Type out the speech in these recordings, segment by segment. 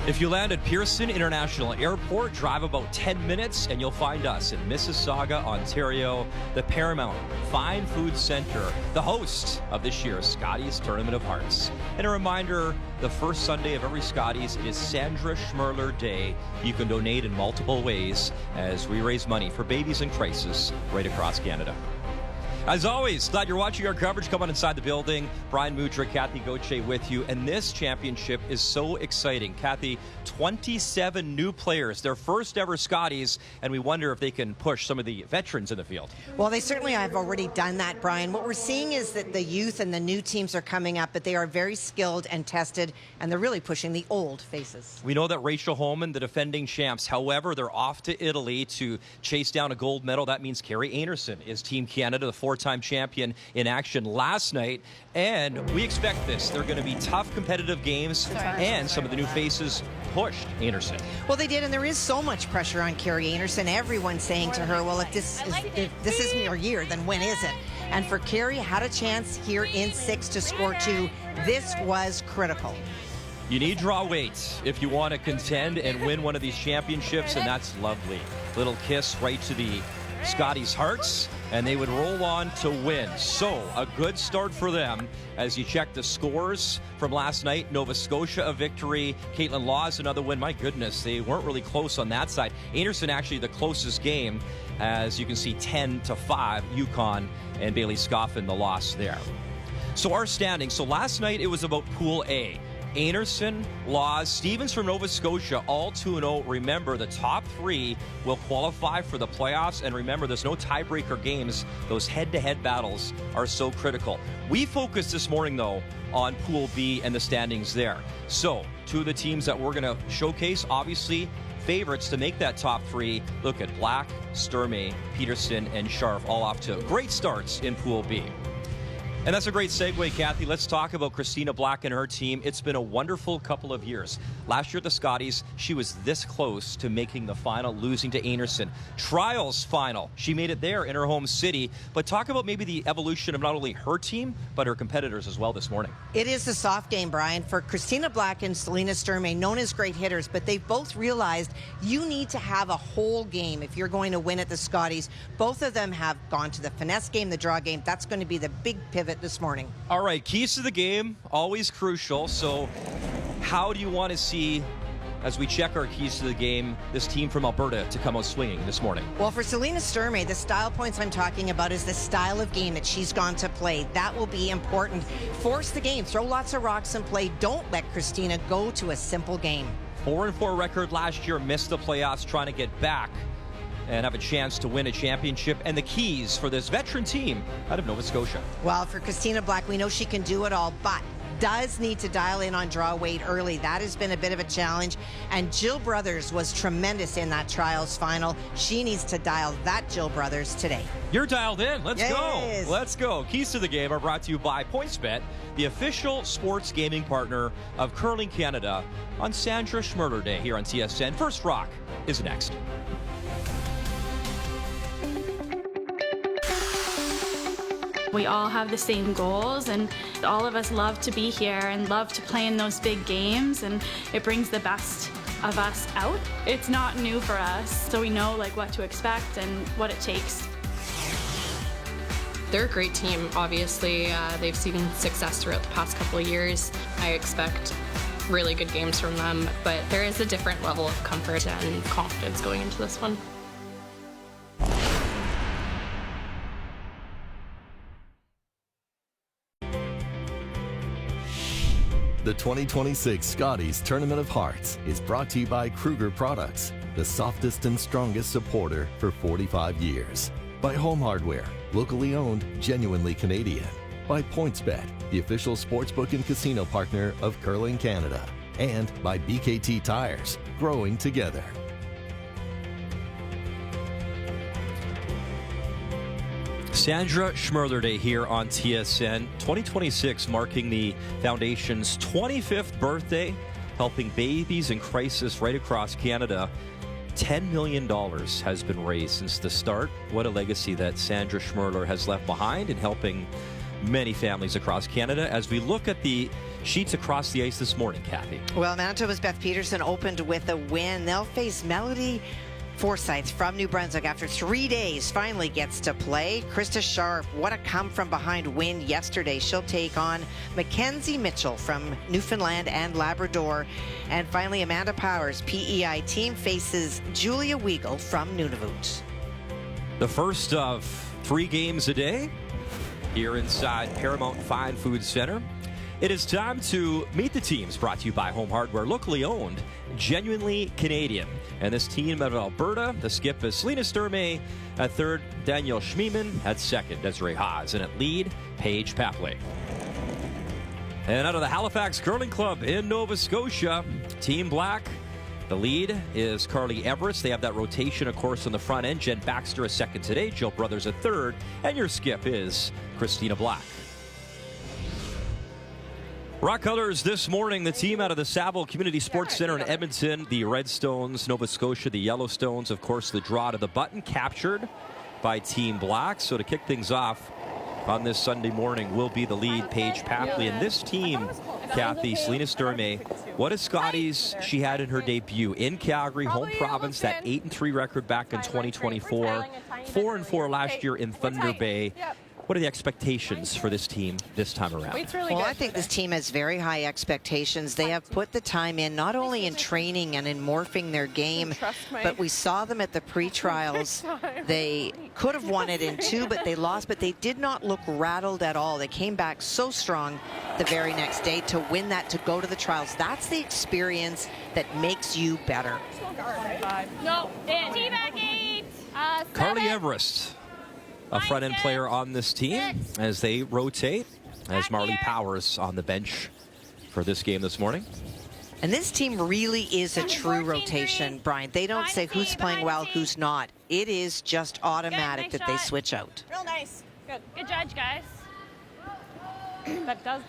If you land at Pearson International Airport, drive about 10 minutes and you'll find us in Mississauga, Ontario, the Paramount Fine Food Center, the host of this year's Scotties Tournament of Hearts. And a reminder, the first Sunday of every Scotties, it is Sandra Schmirler Day. You can donate in multiple ways as we raise money for babies in crisis right across Canada. As always, glad you're watching our coverage. Come on inside the building. Brian Mudryk, Kathy Gauthier with you. And this championship is so exciting. Kathy, 27 new players, their first ever Scotties, and we wonder if they can push some of the veterans in the field. Well, they certainly have already done that, Brian. What we're seeing is that the youth and the new teams are coming up, but they are very skilled and tested, and they're really pushing the old faces. We know that Rachel Homan, the defending champs, however, they're off to Italy to chase down a gold medal. That means Carrie Anerson is Team Canada, the four-time champion, in action last night. And we expect this. They're going to be tough, competitive games, and some of the new faces pushed Anerson. Well, they did, and there is so much pressure on Carrie Anerson. Everyone's saying to her, well, if this isn't your year, then when is it? And for Carrie, had a chance here in 6 to score 2. This was critical. You need draw weight if you want to contend and win one of these championships, and that's lovely. Little kiss right to the Scotties' hearts, and they would roll on to win. So, a good start for them as you check the scores from last night. Nova Scotia, a victory. Caitlin Laws, another win. My goodness, they weren't really close on that side. Anerson actually the closest game, as you can see, 10-5. Yukon and Bailey Scoffin the loss there. So our standings. So last night it was about Pool A. Anerson, Laws, Stevens from Nova Scotia, all 2-0. Remember, the top 3 will qualify for the playoffs. And remember, there's no tiebreaker games. Those head-to-head battles are so critical. We focused this morning, though, on Pool B and the standings there. So, 2 of the teams that we're going to showcase, obviously, favorites to make that top 3. Look at Black, Sturmay, Peterson, and Scharf, all off to great starts in Pool B. And that's a great segue, Kathy. Let's talk about Christina Black and her team. It's been a wonderful couple of years. Last year at the Scotties, she was this close to making the final, losing to Anerson. Trials final. She made it there in her home city. But talk about maybe the evolution of not only her team, but her competitors as well this morning. It is the soft game, Brian. For Christina Black and Selena Sturmay, known as great hitters, but they've both realized you need to have a whole game if you're going to win at the Scotties. Both of them have gone to the finesse game, the draw game. That's going to be the big pivot this morning. All right, keys to the game, always crucial. So how do you want to see, as we check our keys to the game, this team from Alberta to come out swinging this morning? Well, for Selena Sturmay, the style points I'm talking about is the style of game that she's gone to play. That will be important. Force the game, throw lots of rocks and play. Don't let Christina go to a simple game. 4-4 record last year, missed the playoffs, trying to get back and have a chance to win a championship. And the keys for this veteran team out of Nova Scotia. Well, for Christina Black, we know she can do it all, but does need to dial in on draw weight early. That has been a bit of a challenge. And Jill Brothers was tremendous in that trials final. She needs to dial that Jill Brothers today. You're dialed in. Let's go. Let's go. Keys to the game are brought to you by PointsBet, the official sports gaming partner of Curling Canada, on Sandra Schmirler Day here on TSN. First Rock is next. We all have the same goals, and all of us love to be here and love to play in those big games, and it brings the best of us out. It's not new for us, so we know what to expect and what it takes. They're a great team, obviously. They've seen success throughout the past couple of years. I expect really good games from them, but there is a different level of comfort and confidence going into this one. The 2026 Scotties Tournament of Hearts is brought to you by Kruger Products, the softest and strongest supporter for 45 years. By Home Hardware, locally owned, genuinely Canadian. By PointsBet, the official sportsbook and casino partner of Curling Canada. And by BKT Tires, growing together. Sandra Schmirler Day here on TSN. 2026 marking the Foundation's 25th birthday, helping babies in crisis right across Canada. $10 million has been raised since the start. What a legacy that Sandra Schmirler has left behind in helping many families across Canada. As we look at the sheets across the ice this morning, Kathy. Well, Manitoba's Beth Peterson opened with a win. They'll face Melody Forsyth from New Brunswick after 3 days. Finally gets to play. Krista Sharp, what a come-from-behind win yesterday. She'll take on Mackenzie Mitchell from Newfoundland and Labrador. And finally, Amanda Powers, PEI team, faces Julia Weigel from Nunavut. The first of 3 games a day here inside Paramount Fine Food Center. It is time to meet the teams, brought to you by Home Hardware, locally owned, genuinely Canadian. And this team out of Alberta, the skip is Selena Sturmay at third, Danielle Schmiemann at second, Desiree Haas, and at lead, Paige Papley. And out of the Halifax Curling Club in Nova Scotia, Team Black, the lead is Carly Everest. They have that rotation, of course, on the front end. Jen Baxter a second today, Jill Brothers a third, and your skip is Christina Black. Rock colors this morning, the team out of the Saville Community Sports Center in Edmonton, the Redstones, Nova Scotia, the Yellowstones, of course, the draw to the button captured by Team Black. So to kick things off on this Sunday morning will be the lead, Paige Papley. And this team, Kathy, Selena Sturmay, what a Scotties she had in her debut in Calgary, home province, that 8-3 record back in 2024, 4-4 last year in Thunder Bay. What are the expectations for this team this time around? Well, I think this team has very high expectations. They have put the time in, not only in training and in morphing their game, but we saw them at the pre-trials. They could have won it in 2, but they lost, but they did not look rattled at all. They came back so strong the very next day to win that, to go to the trials. That's the experience that makes you better. No, back 8. Carly Everest, a front-end player on this team as they rotate, as Marley Powers on the bench for this game this morning. And this team really is a true rotation, Brian. They don't say who's playing well, who's not. It is just automatic that they switch out. Real nice. Good. Good judge, guys. That does.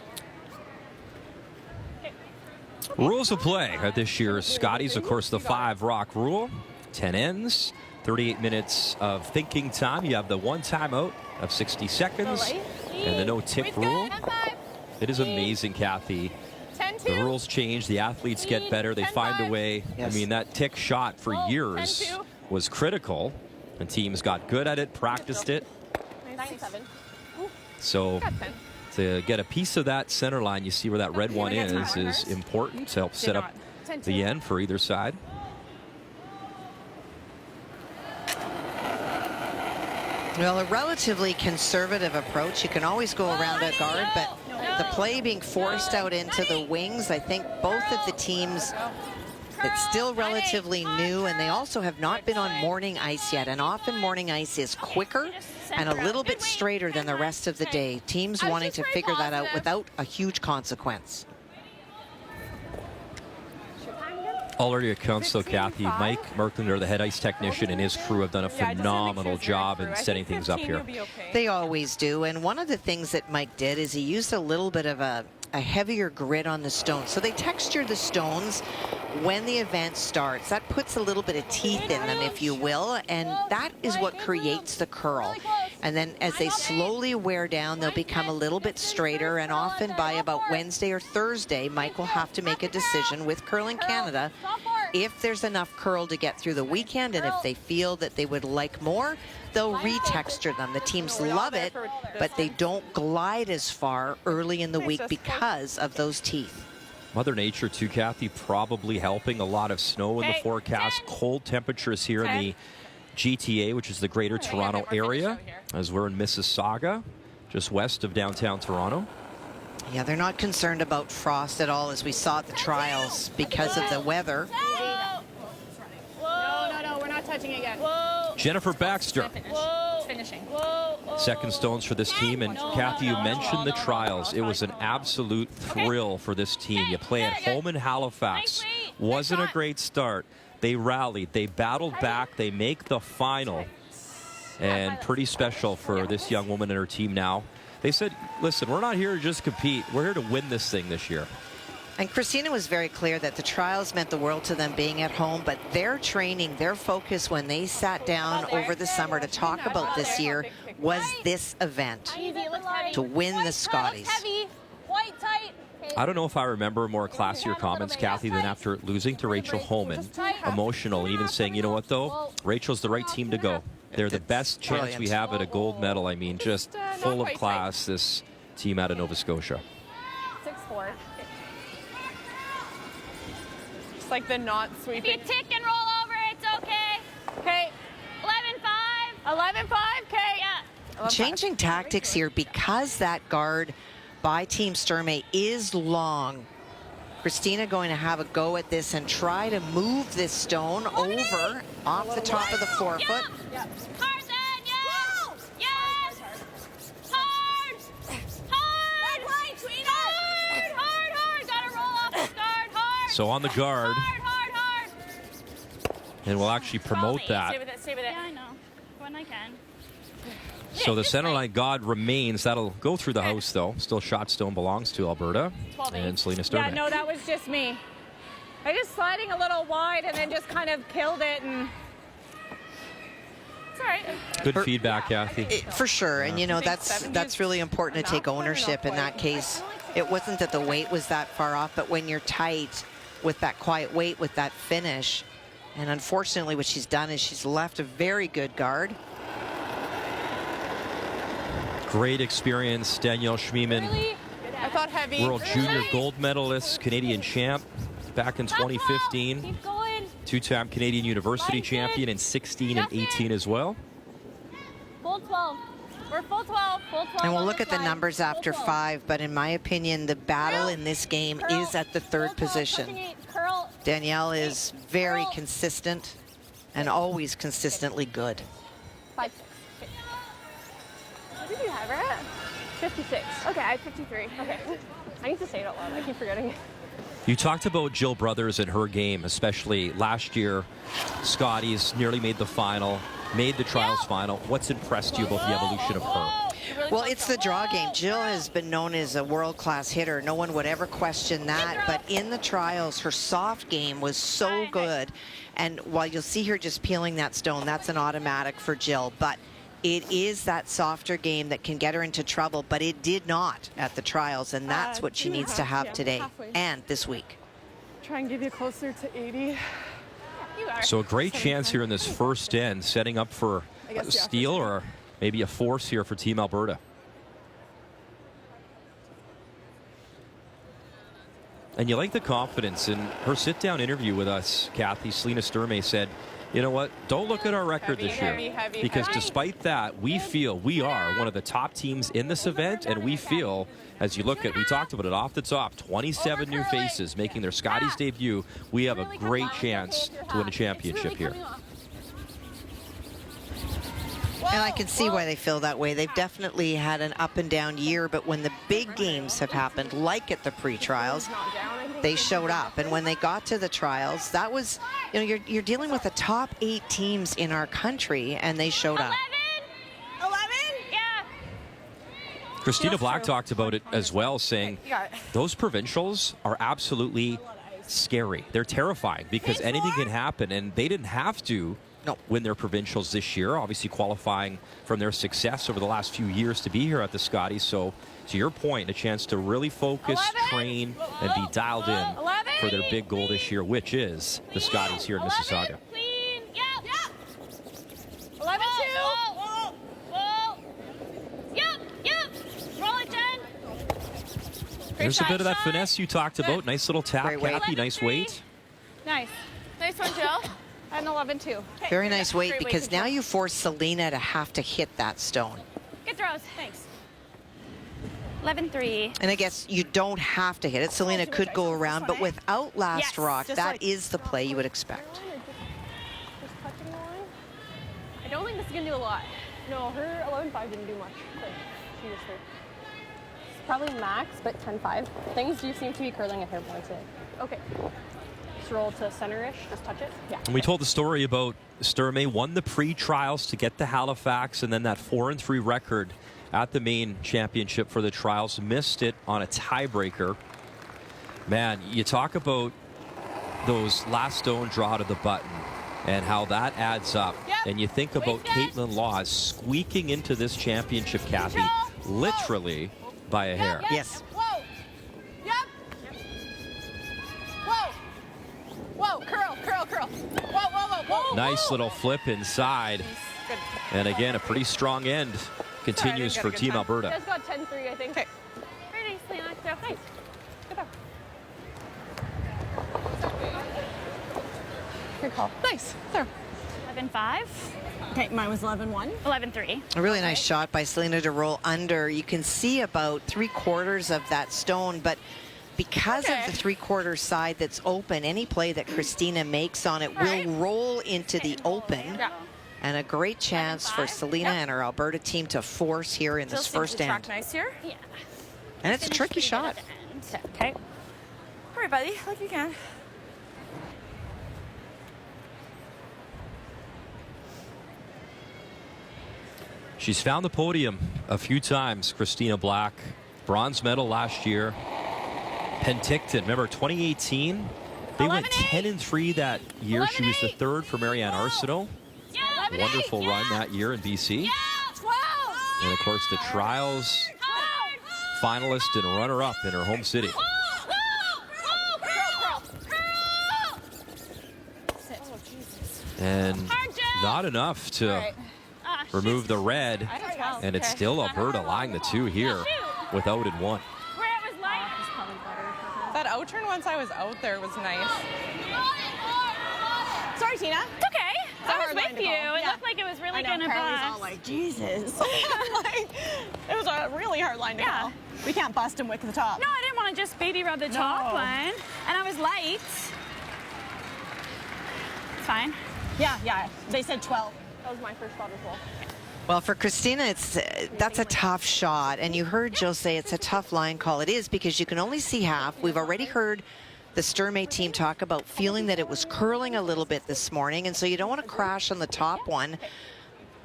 Rules of play at this year's Scotties, of course, the 5-rock rule, 10 ends. 38 minutes of thinking time. You have the 1 timeout of 60 seconds and the no-tip rule. It is amazing, Kathy. The rules change. The athletes get better. They find a way. Yes. I mean, that tick shot for years was critical, and teams got good at it, practiced it. 9-7. So to get a piece of that center line, you see where that red one is important to help set up the end for either side. Well, a relatively conservative approach. You can always go around a guard, but the play being forced out into the wings, I think both of the teams, it's still relatively new, and they also have not been on morning ice yet. And often morning ice is quicker and a little bit straighter than the rest of the day. Teams wanting to figure that out without a huge consequence. All early accounts, though, Kathy, Mike Merklander, the head ice technician, and his crew have done a phenomenal job in setting things up here. They always do. And one of the things that Mike did is he used a little bit of a heavier grit on the stones. So they texture the stones when the event starts. That puts a little bit of teeth in them, if you will, and that is what creates the curl. And then as they slowly wear down, they'll become a little bit straighter, and often by about Wednesday or Thursday, Mike will have to make a decision with Curling Canada if there's enough curl to get through the weekend, and if they feel that they would like more, they'll retexture them. The teams love it, but they don't glide as far early in the week because of those teeth. Mother Nature, too, Kathy, probably helping. A lot of snow in the forecast. Cold temperatures here in the GTA, which is the Greater Toronto area, as we're in Mississauga, just west of downtown Toronto. Yeah, they're not concerned about frost at all, as we saw at the trials, because of the weather. No, we're not touching it yet. Jennifer Baxter, Finishing. second stones for this team. And Kathy, you mentioned the trials. It was an absolute thrill for this team. You play at home in Halifax. Wasn't a great start. They rallied. They battled back. They make the final. And pretty special for this young woman and her team now. They said, listen, we're not here to just compete. We're here to win this thing this year. And Christina was very clear that the trials meant the world to them being at home, but their training, their focus when they sat down over the summer to talk about this year was this event, to win the Scotties. Heavy, white tight. I don't know if I remember more classier comments, Kathy, than after losing to Rachel Homan. Emotional, and even saying, you know what, though? Rachel's the right team to go. They're the best chance we have at a gold medal. I mean, just full of class, this team out of Nova Scotia. 6-4. Just like the not sweeping. If you tick and roll over, it's okay. Okay. 11-5. 11-5. Okay. Yeah. Changing tactics here because that guard by Team Sturmay is long. Christina going to have a go at this and try to move this stone over off the top of the forefoot. Yep. Hard then, yes! Yes! Hard! Hard! Hard! Hard! Gotta roll off this guard. Hard! So on the guard, Hard! and we'll actually promote that. Stay with it. Yeah, I know. When I can. So the center line guard remains. That'll go through the house, though. Still shot stone belongs to Alberta 12-8. and Selena Sturmay. Yeah, no, that was just me. I just sliding a little wide and then just kind of killed it, and it's all right. Good feedback, Kathy. For sure, and you know that's really important to take ownership in that case. It wasn't that the weight was that far off, but when you're tight with that quiet weight, with that finish, and unfortunately what she's done is she's left a very good guard. Great experience, Danielle Schmirler, I thought heavy. world junior gold medalist, Canadian champ back in 2015. Keep going. Two-time Canadian University champion in 16 and 18 as well. Full 12. We're full 12. Full 12. And we'll on look this at the side. numbers after Full 12. 5, but in my opinion, the battle in this game Curl. is at the third Full 12, position. touching 8. Curl. Danielle is very Curl. consistent and always consistently good. 5-6. What did you have her at? 56. Okay, I had 53. Okay. I need to say it out loud. I keep forgetting it. You talked about Jill Brothers and her game, especially last year. Scotties nearly made the final, made the trials final. What's impressed you about the evolution of her? Well, it's the draw game. Jill has been known as a world-class hitter. No one would ever question that. But in the trials, her soft game was so good. And while you'll see her just peeling that stone, that's an automatic for Jill. But it is that softer game that can get her into trouble. But it did not at the trials. And that's what she needs to have today and this week. Try and give you closer to 80. You are. So a great chance here in this first end, setting up for a steal or maybe a force here for Team Alberta. And you like the confidence. In her sit-down interview with us, Kathy, Selena Sturmay said, you know what, don't look at our record this year. Because despite that, we feel we are one of the top teams in this event, and we feel, as you look at, we talked about it off the top, 27 new faces making their Scotties debut. We have a great chance to win a championship here. And I can see why they feel that way. They've definitely had an up and down year, but when the big games have happened, like at the pre-trials, they showed up. And when they got to the trials, that was, you know, you're dealing with the top 8 teams in our country, and they showed up. 11? Yeah. Christina Black talked about it as well, saying those provincials are absolutely scary. They're terrifying because anything can happen, and they didn't have to win their provincials this year, obviously qualifying from their success over the last few years to be here at the Scotties. So to your point, a chance to really focus, train, and be dialed in for their big goal this year, which is the Scotties here in Mississauga. Clean. Yep. 11-2. Whoa. Whoa. Yep. Roll it, Jen. There's a bit of that finesse you talked about. Nice little tap, Kathy. Nice weight. Nice. Nice one, Jill. And 11-2. Very nice weight, because now you force Selena to have to hit that stone. Good throws. Thanks. 11-3. And I guess you don't have to hit it. Selena could go around, but without last rock, that is the play you would expect. I don't think this is going to do a lot. No, her 11-5 didn't do much. She just hurt. It's probably max, but 10-5. Things do seem to be curling a hair more today. Okay. Just roll to center-ish. Just touch it. Yeah. And we told the story about Sturmay won the pre-trials to get to Halifax, and then that 4-3 record at the main championship for the trials. Missed it on a tiebreaker. Man, you talk about those last stone draw to the button and how that adds up. And you think about Caitlin Laws squeaking into this championship, Kathy, literally by a hair. Yes. Whoa. Yep. Whoa, curl, curl, curl. Whoa, whoa, whoa, whoa. Nice little flip inside. Good. And again, a pretty strong end continues for Team Alberta. You guys got 10-3, I think. Okay. Very nice, Leon. Nice. Good job. Good call. Nice. There. 11-5. Okay, mine was 11-1. 11-3. A really nice shot by Selena to roll under. You can see about 3/4 of that stone, but because of the 3/4 side that's open, any play that Christina makes on it will roll into the open. Yeah. And a great chance for Selena and her Alberta team to force here in this first end. Nice here. Yeah. And it's a tricky shot. Okay. All right, buddy. Like you can. She's found the podium a few times, Christina Black. Bronze medal last year. Penticton, remember 2018? They went 10-3 that year. She was the third for Marianne Arsenault. Wonderful run that year in BC. And of course the trials finalist and runner-up in her home city. And not enough to remove the red, and it's still Alberta lying the two here with out in one. Where it was light. That out-turn once I was out there was nice. Sorry, Tina. It's okay. I was with you. It Yeah. looked like it was really going to Carly's bust. all like, Jesus. Like, it was a really hard line to call. We can't bust him with the top. No, I didn't want to just baby rub the top one. And I was light. It's fine. Yeah. They said 12. That was my first shot as well. Well, for Christina, that's a tough shot. And you heard Jill say it's a tough line call. It is, because you can only see half. We've already heard the Sturmay team talk about feeling that it was curling a little bit this morning, and so you don't want to crash on the top one.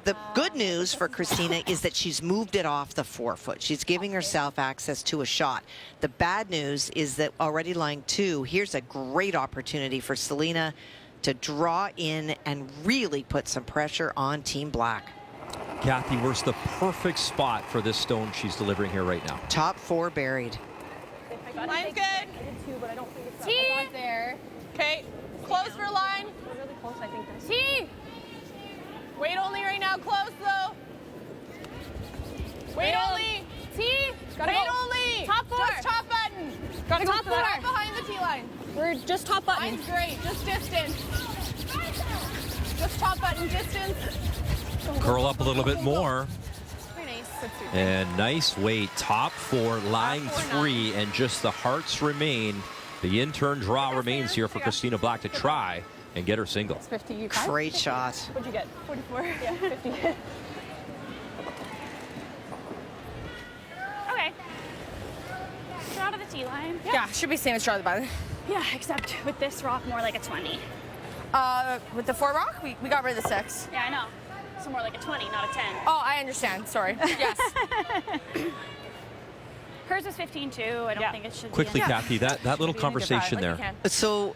The good news for Christina is that she's moved it off the forefoot. She's giving herself access to a shot. The bad news is that already lying two, here's a great opportunity for Selena to draw in and really put some pressure on Team Black. Kathy, where's the perfect spot for this stone she's delivering here right now? Top four buried. Line's good. I did too, but I don't think it's not there. Okay, close for line. We're really close, I think. T. Wait only right now, close though. Wait only. T. Gotta wait only. Top four. Just top button. Gotta go for that. Right behind the T line. We're just top button. Line's great. Just distance. Just top button distance. Curl up a little bit more. Very nice. And nice weight. Top four, lying three, and just the hearts remain. The in-turn draw remains here for Christina Black to try and get her single. 50. Great shot. What'd you get? 44. Yeah, 50. Okay. Draw to the T line. Yeah, should be same as draw the button. Yeah, except with this rock, more like a 20. With the 4 rock, we got rid of the 6. Yeah, I know. So more like a 20, not a 10. Oh, I understand. Sorry. Yes. Hers was 15 too. I don't think it should Quickly, be. Kathy, that little conversation there. So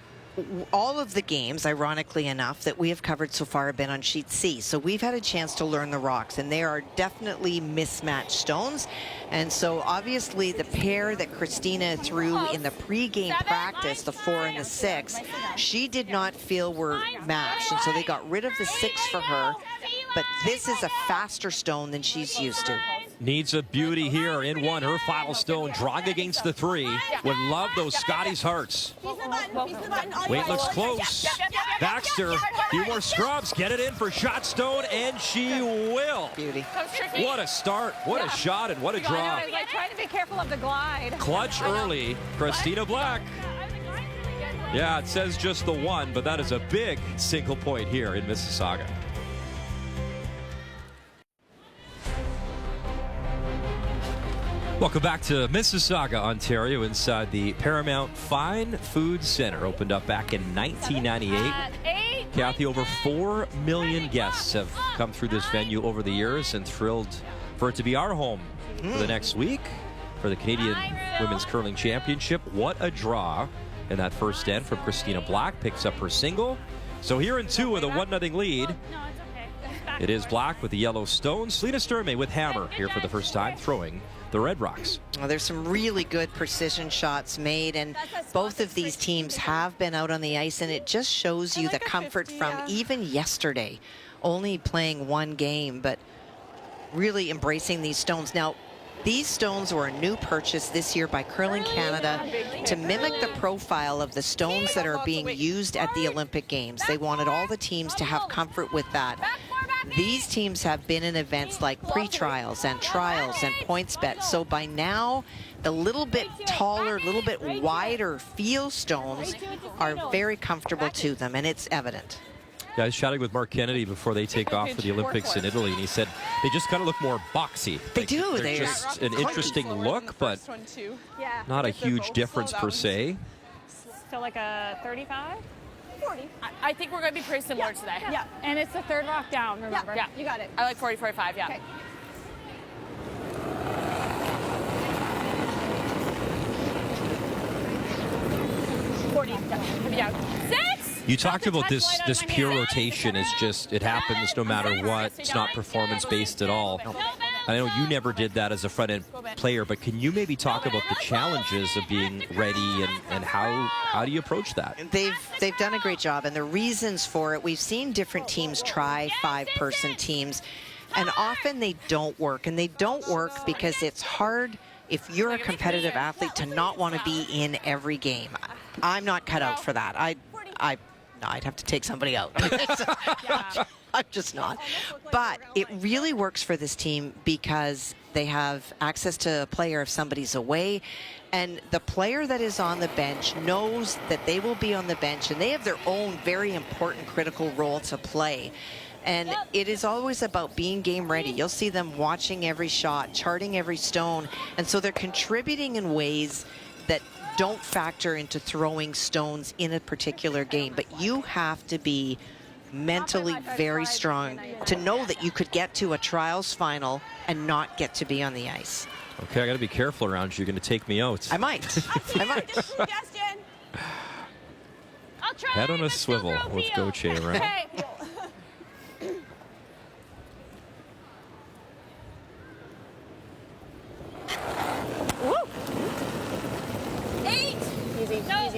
all of the games, ironically enough, that we have covered so far have been on sheet C. So we've had a chance to learn the rocks, and they are definitely mismatched stones. And so obviously the pair that Christina threw in the pre-game practice, the 4 and the 6, she did not feel were matched. And so they got rid of the 6 for her. But this is a faster stone than she's used to. Needs a beauty here in one. Her final stone, drawing against the 3. Would love those Scotties hearts. Weight looks close. Baxter, few more scrubs. Get it in for shot stone, and she will. Beauty. What a start. What a shot, and what a draw. Like, try to be careful of the glide. Clutch early. Christina Black. Yeah, it says just the 1, but that is a big single point here in Mississauga. Welcome back to Mississauga, Ontario, inside the Paramount Fine Food Center. Opened up back in 1998. Kathy, over 4 million guests have come through this venue over the years, and thrilled for it to be our home for the next week for the Canadian Women's Curling Championship. What a draw in that first end from Christina Black. Picks up her single. So here in 2 with a 1-0 lead. No, it's okay. It is Black with the yellow stone. Selena Sturmay with hammer here for the first time, throwing the Red Rocks. Well, there's some really good precision shots made, and both of these teams have been out on the ice, and it just shows you the comfort from even yesterday, only playing one game, but really embracing these stones. Now, these stones were a new purchase this year by Curling Canada to mimic the profile of the stones that are being used at the Olympic Games. They wanted all the teams to have comfort with that. These teams have been in events like pre-trials and trials and points bet. So by now, the little bit taller, little bit wider feel stones are very comfortable to them, and it's evident. Yeah, I was chatting with Mark Kennedy before they take off for the Olympics in Italy, and he said they just kind of look more boxy. They do. They're just an interesting look, but not a huge difference per se. So like a 35? 40. I think we're going to be pretty similar today. Yeah, and it's the third rock down, remember? Yeah, you got it. I like 40, 45, yeah. Okay. Yeah. 6! You talked about this pure rotation is just, it happens no matter what. It's not performance-based at all. I know you never did that as a front-end player, but can you maybe talk about the challenges of being ready and how do you approach that? They've done a great job, and the reasons for it, we've seen different teams try 5-person teams, and often they don't work, and they don't work because it's hard if you're a competitive athlete to not want to be in every game. I'm not cut out for that. I'd have to take somebody out. I'm just not. But it really works for this team because they have access to a player if somebody's away, and the player that is on the bench knows that they will be on the bench, and they have their own very important critical role to play. And it is always about being game ready. You'll see them watching every shot, charting every stone, and so they're contributing in ways that don't factor into throwing stones in a particular game. But you have to be mentally very strong to know that you could get to a trials final and not get to be on the ice. Okay, I got to be careful around you. You're going to take me out. I might. I might. I'll try. Head on a swivel with Goche around. Okay.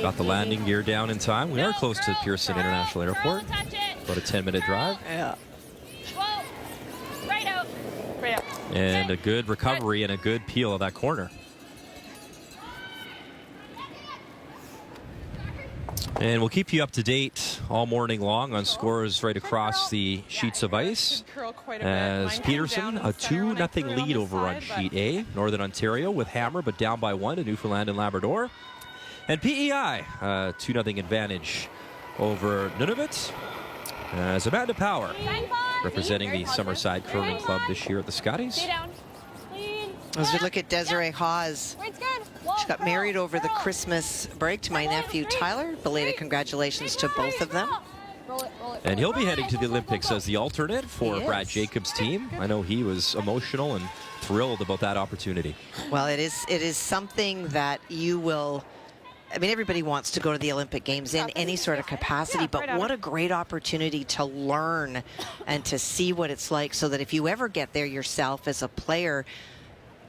Got the landing gear down in time. We are close to Pearson International Airport. About a 10-minute drive. Yeah. Right out. Right out. And a good recovery and a good peel of that corner. And we'll keep you up to date all morning long on scores right across the sheets of ice. As Peterson, a 2-0 lead over on Sheet A. Northern Ontario with hammer, but down by 1 to Newfoundland and Labrador. And PEI, 2-0 advantage over Nunavut. As Amanda Power, representing the Summerside Curling Club this year at the Scotties. As we look at Desiree Hawes, she got married over the Christmas break to my nephew Tyler. Belated congratulations to both of them. And he'll be heading to the Olympics as the alternate for Brad Jacobs' team. I know he was emotional and thrilled about that opportunity. Well, it is something that you will... I mean, everybody wants to go to the Olympic Games in any sort of capacity, but what a great opportunity to learn and to see what it's like, so that if you ever get there yourself as a player,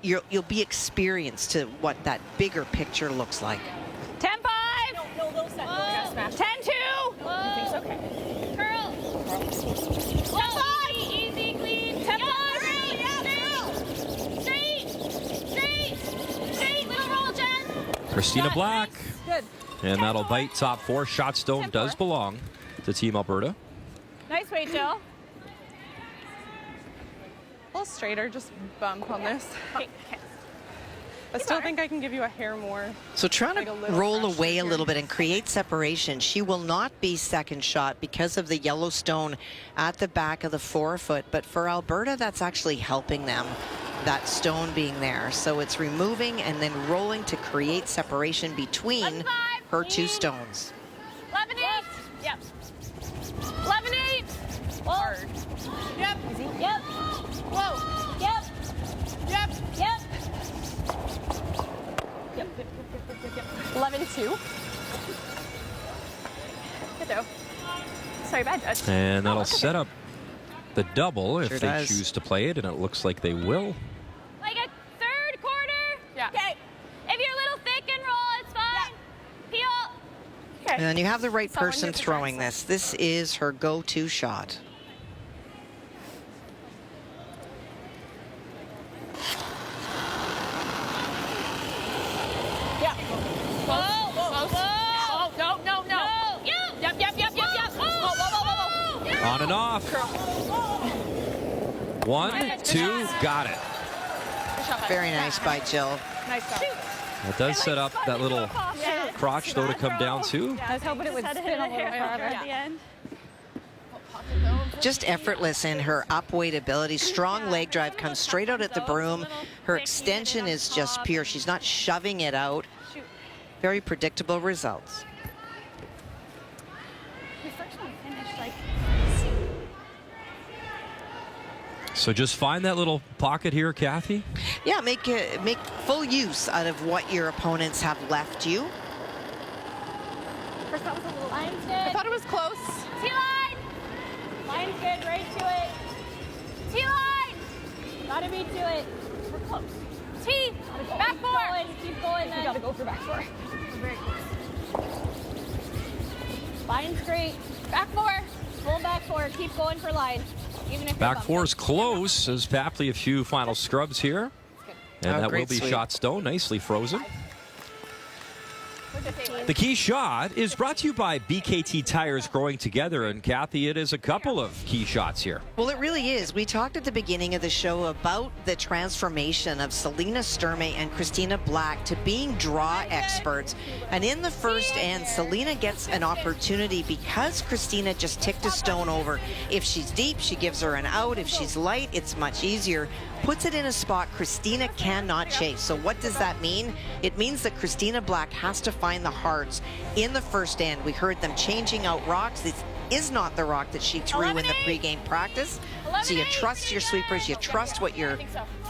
you'll be experienced to what that bigger picture looks like. 10-5. No, those set. 10-2. It's okay. Curl. 10-5. Easy, clean. 10-5. Straight. Little roll, Jen. Christina Black. Good. And that'll bite top 4. Shot stone does belong to Team Alberta. Nice weight, Jill. A little straighter, just bump on this. Okay. I still think I can give you a hair more. So trying Like a to little roll pressure away a here. little bit and create separation. She will not be second shot because of the yellow stone at the back of the forefoot. But for Alberta, that's actually helping them, that stone being there. So it's removing and then rolling to create separation between her two stones. 11-8. Yep. 11-8. Hard. Yep. Easy. Yep. Whoa. Yep. Yep. Yep. 11-2. Good though. Sorry, bad judge. And that'll set up the double if Sure they does. choose to play it, and it looks like they will. Like a third quarter. Okay. And then you have the right Someone person who can throwing try this. This is her go-to shot. Yeah. Oh, no. Yep. Whoa. On and off. 1, 2, got it. Very nice by Jill. Nice job. That does set up that little crotch, though, to come down, too. I was hoping it would spin a little bit farther. at the end. Just effortless in her up-weight ability. Strong leg drive, comes straight out at the broom. Her extension is just pure. She's not shoving it out. Very predictable results. The first one finished like So just find that little pocket here, Kathy. Yeah, make full use out of what your opponents have left you. First that was a little Line's I good. thought it was close. T-line. Line's good. Right to it. T-line. Gotta be to it. We're close. T. Back four. Keep going. then. You gotta go for back four. Very close. Line's great. Back four. Full back four. Keep going for line. Even if Back four is close as Papley a few final scrubs here. And Oh, that will great be sweep. shot stone, nicely frozen. The key shot is brought to you by BKT Tires Growing Together. And Kathy, it is a couple of key shots here. Well, it really is. We talked at the beginning of the show about the transformation of Selena Sturmay and Christina Black to being draw experts. And in the first end, Selena gets an opportunity because Christina just ticked a stone over. If she's deep, she gives her an out. If she's light, it's much easier. Puts it in a spot Christina cannot chase. So what does that mean? It means that Christina Black has to find the hearts in the first end. We heard them changing out rocks. This is not the rock that she threw in the pregame practice. So you trust your sweepers, you trust what you're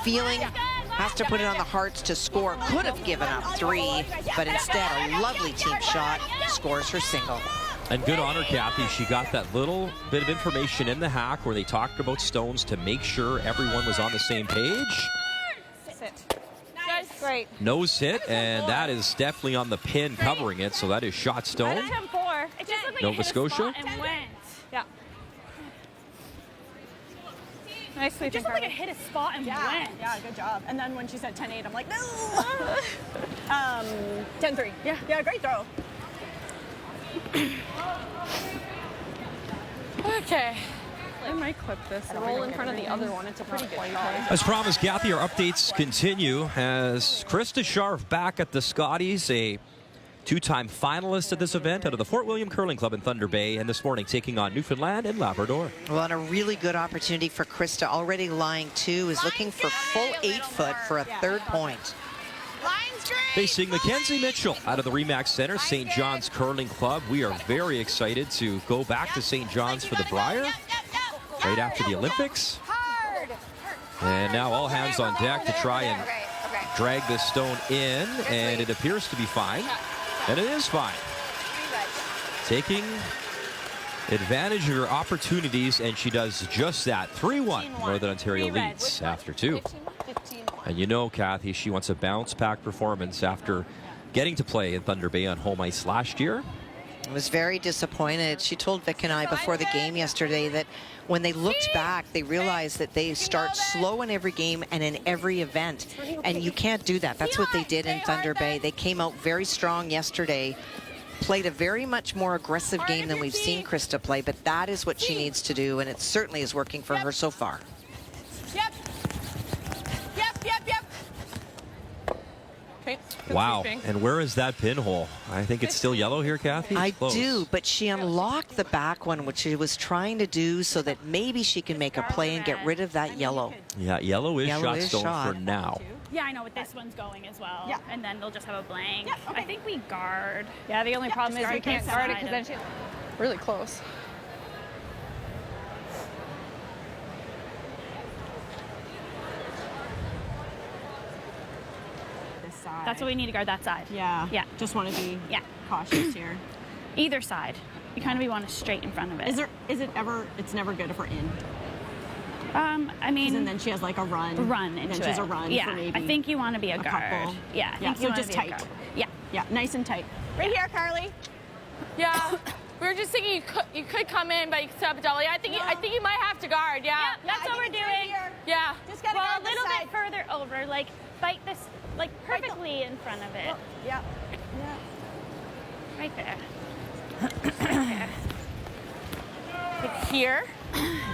feeling. Has to put it on the hearts to score. Could have given up 3, but instead a lovely team shot, scores her single. And good on her, Kathy. She got that little bit of information in the hack where they talked about stones to make sure everyone was on the same page. sit. Great. Nose hit, and that is definitely on the pin covering it, so that is shot stone. It just looked like Nova it hit a Scotia? spot and went. Yeah. Nice It sweeping. just looked like it Carly. hit a spot and went. Yeah, good job. And then when she said 10-8, I'm like, no. 10-3. Yeah, great throw. Okay. I might clip this. And roll in front of the other one. It's a pretty good shot. As promised, Kathy, our updates continue as Krista Scharf back at the Scotties, a two-time finalist at this event out of the Fort William Curling Club in Thunder Bay, and this morning taking on Newfoundland and Labrador. Well, and a really good opportunity for Krista, already lying 2, is looking for full 8-foot for a third point. Facing Mackenzie Mitchell out of the Remax Center, St. John's Curling Club. We are very excited to go back to St. John's for the Brier right after the Olympics. And now all hands on deck to try and drag this stone in, and it appears to be fine. And it is fine. Taking advantage of her opportunities, and she does just that. 3-1, Northern Ontario leads after 2. And you know, Kathy, she wants a bounce-back performance after getting to play in Thunder Bay on home ice last year. I was very disappointed. She told Vic and I before the game yesterday that when they looked back, they realized that they start slow in every game and in every event. And you can't do that. That's what they did in Thunder Bay. They came out very strong yesterday, played a very much more aggressive game than we've seen Krista play, but that is what she needs to do, and it certainly is working for her so far. Okay. Good Wow. sweeping. And where is that pinhole? I think it's still yellow here, Kathy. I It's close. do, but she unlocked the back one, which she was trying to do so that maybe she can make a play and get rid of that yellow. Yeah, yellow is Yellow shot is stone shot. for now. Yeah, I know, but this one's going as well. Yeah. And then they'll just have a blank. I think we guard. Yeah, the only problem is just we guard can't this guard it side because then of- she... Really close. This side. That's what we need to guard, that side. Yeah. Yeah. Just want to be Yeah. cautious here. Either side. You kind of want to straight in front of it. Is it ever? It's never good if we're in. I mean, And then she has like a run. run into And then she has it. a run Yeah, for maybe. I think you want to be a guard. couple. Yeah, I Yeah, think so you want just to be tight. a guard. Yeah. Yeah, nice and tight. Right here, Carly. Yeah. We were just thinking you could come in, but you could set up a double. Yeah, I think you might have to guard. Yeah. Yep, that's what we're doing. Yeah. Just gotta Well, go a on the little side. bit further over, like fight this, like perfectly in front of it. Yeah. Right there. Like here.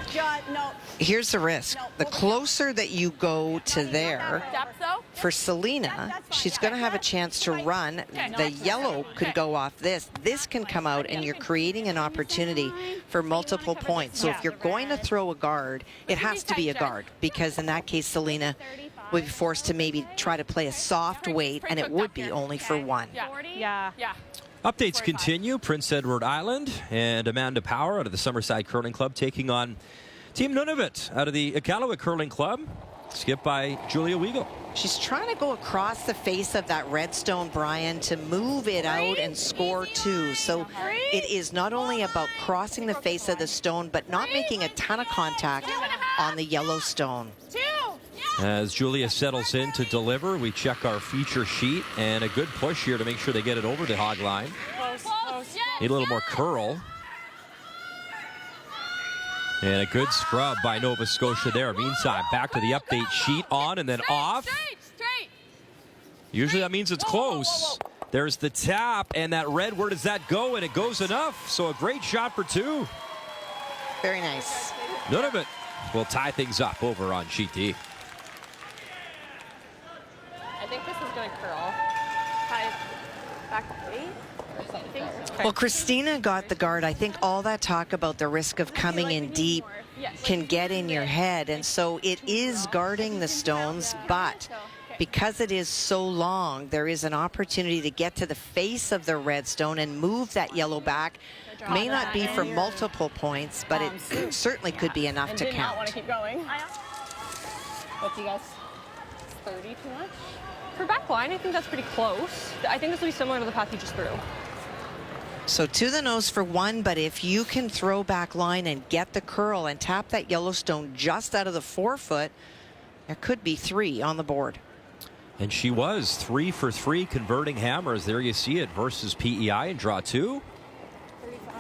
John, no. Here's the risk. The closer that you go to there, Depth though. for Selena, she's going to have a chance to run. The yellow could go off this. This can come out, and you're creating an opportunity for multiple points. So if you're going to throw a guard, it has to be a guard, because in that case, Selena would be forced to maybe try to play a soft weight, and it would be only for one. Yeah. Yeah. Updates continue. Prince Edward Island and Amanda Power out of the Summerside Curling Club taking on Team Nunavut out of the Iqaluit Curling Club, skipped by Julia Weigel. She's trying to go across the face of that redstone, Brian, to move it out and score two. So it is not only about crossing the face of the stone, but not making a ton of contact on the yellow stone. As Julia settles in to deliver, we check our feature sheet, and a good push here to make sure they get it over the hog line. Need a little more curl. And a good scrub by Nova Scotia there. Meantime, back to the update sheet, on and then off. Usually that means it's close. There's the tap, and that red, where does that go? And it goes enough. So a great shot for two. Very nice. Nunavut will tie things up over on sheet D. I think this is going to curl. Back 8 or something. Well, Christina got the guard. I think all that talk about the risk of coming in deep can get in your head. And so it is guarding the stones, but because it is so long, there is an opportunity to get to the face of the red stone and move that yellow back. May not be for multiple points, but it certainly could be enough to Did not want to count. keep going. What do you guys? 30 too much? For back line, I think that's pretty close. I think this will be similar to the path you just threw. So to the nose for one, but if you can throw back line and get the curl and tap that Yellowstone just out of the 4 foot, there could be 3 on the board. And she was 3 for 3 converting hammers. There you see it versus PEI in draw 2. 35.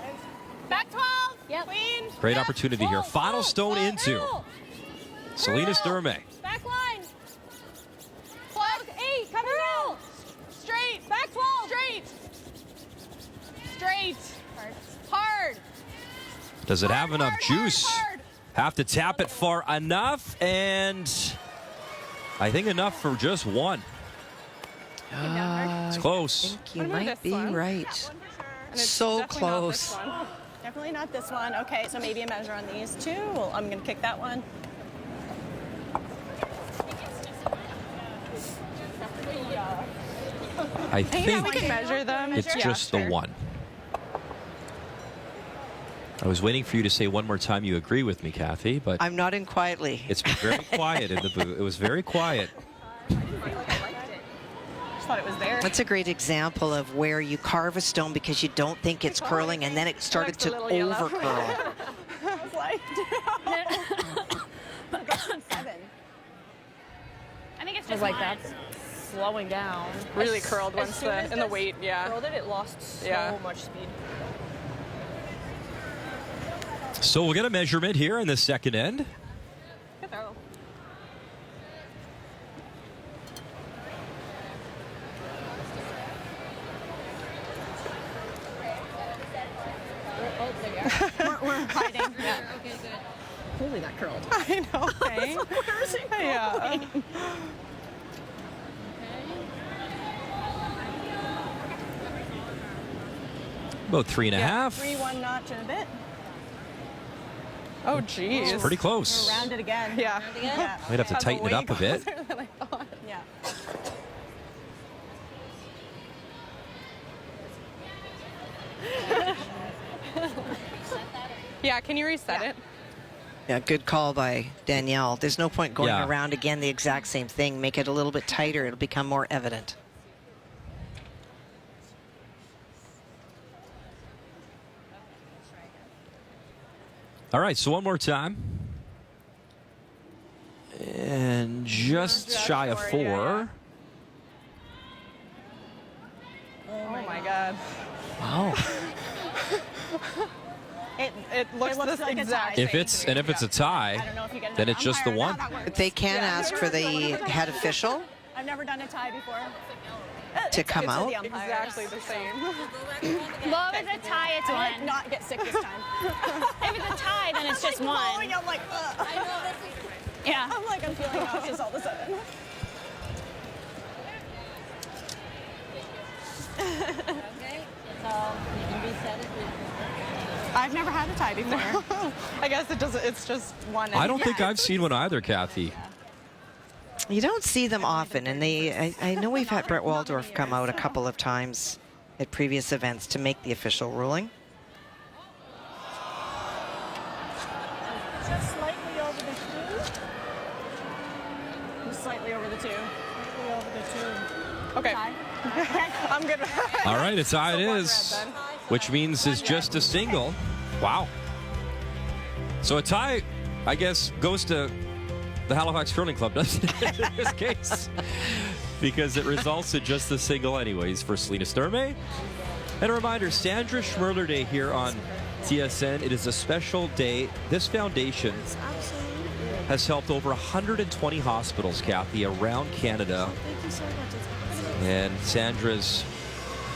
Back 12. Yep. Queen. Great opportunity here. Final stone into Selena Sturmay. Back line. 12. 8. Coming down. Straight. Back 12. Straight. Straight. Hard. Does it have enough juice? Hard. Have to tap it far enough, and I think enough for just one. It's close. I think you What about might this be one? right. And it's So definitely not this close. one. Definitely not this one. Okay, so maybe a measure on these two. Well, I'm going to kick that one. I Yeah, we think can measure them. it's Yeah, just sure. the one. I was waiting for you to say one more time you agree with me, Kathy, but I'm not in quietly. it's been very quiet in the booth. It was very quiet. Just thought it was there. That's a great example of where you carve a stone because you don't think it's curling, and then it started Looks a to little yellow. over curl. I was like, 7. I think it's I was just like, one. that's slowing down. Really curled once soon as in the this weight, yeah. Curled it lost so Yeah. much speed. So we'll get a measurement here in the second end. Good throw. We're hiding. Yeah. Okay, good. Clearly that curled. I know, right? Where is it Yeah. going? About 3.5. 3-1 notch and a bit. Oh, geez. Pretty close. We'll round it again. Yeah. Yeah. Might have to That's tighten it way up a bit. closer than I thought. Yeah. Yeah, can you reset it? Yeah, good call by Danielle. There's no point going Yeah. around again the exact same thing. Make it a little bit tighter. It'll become more evident. All right, so one more time. And just shy of 4. yeah. Oh my God. Wow. It looks looks this like a exact tie. If it's a tie, I don't know if you get then it's just the one. They can ask for the head official I've never done a tie before. to come It's out. the umpire. exactly the same. Well, if it's a tie, it's I one. might not get sick this time. If it's a tie, then it's just one. I'm like, ugh. Yeah. I'm feeling nauseous all of a sudden. I've never had a tie before. I guess it doesn't. It's just one. I don't think I've seen one either, Kathy. You don't see them often, and I know we've had Brett Waldorf come out a couple of times at previous events to make the official ruling. Just slightly over the two. Just slightly over the two. Slightly over the two. Okay. Tie. I'm good. All right, a tie it one red is, then. which means it's just a single. Wow. So a tie, I guess, goes to the Halifax Curling Club, doesn't it, in this case? Because it results in just a single anyways for Selena Sturmay. And a reminder, Sandra Schmirler Day here on TSN. It is a special day. This foundation has helped over 120 hospitals, Kathy, around Canada. And Sandra's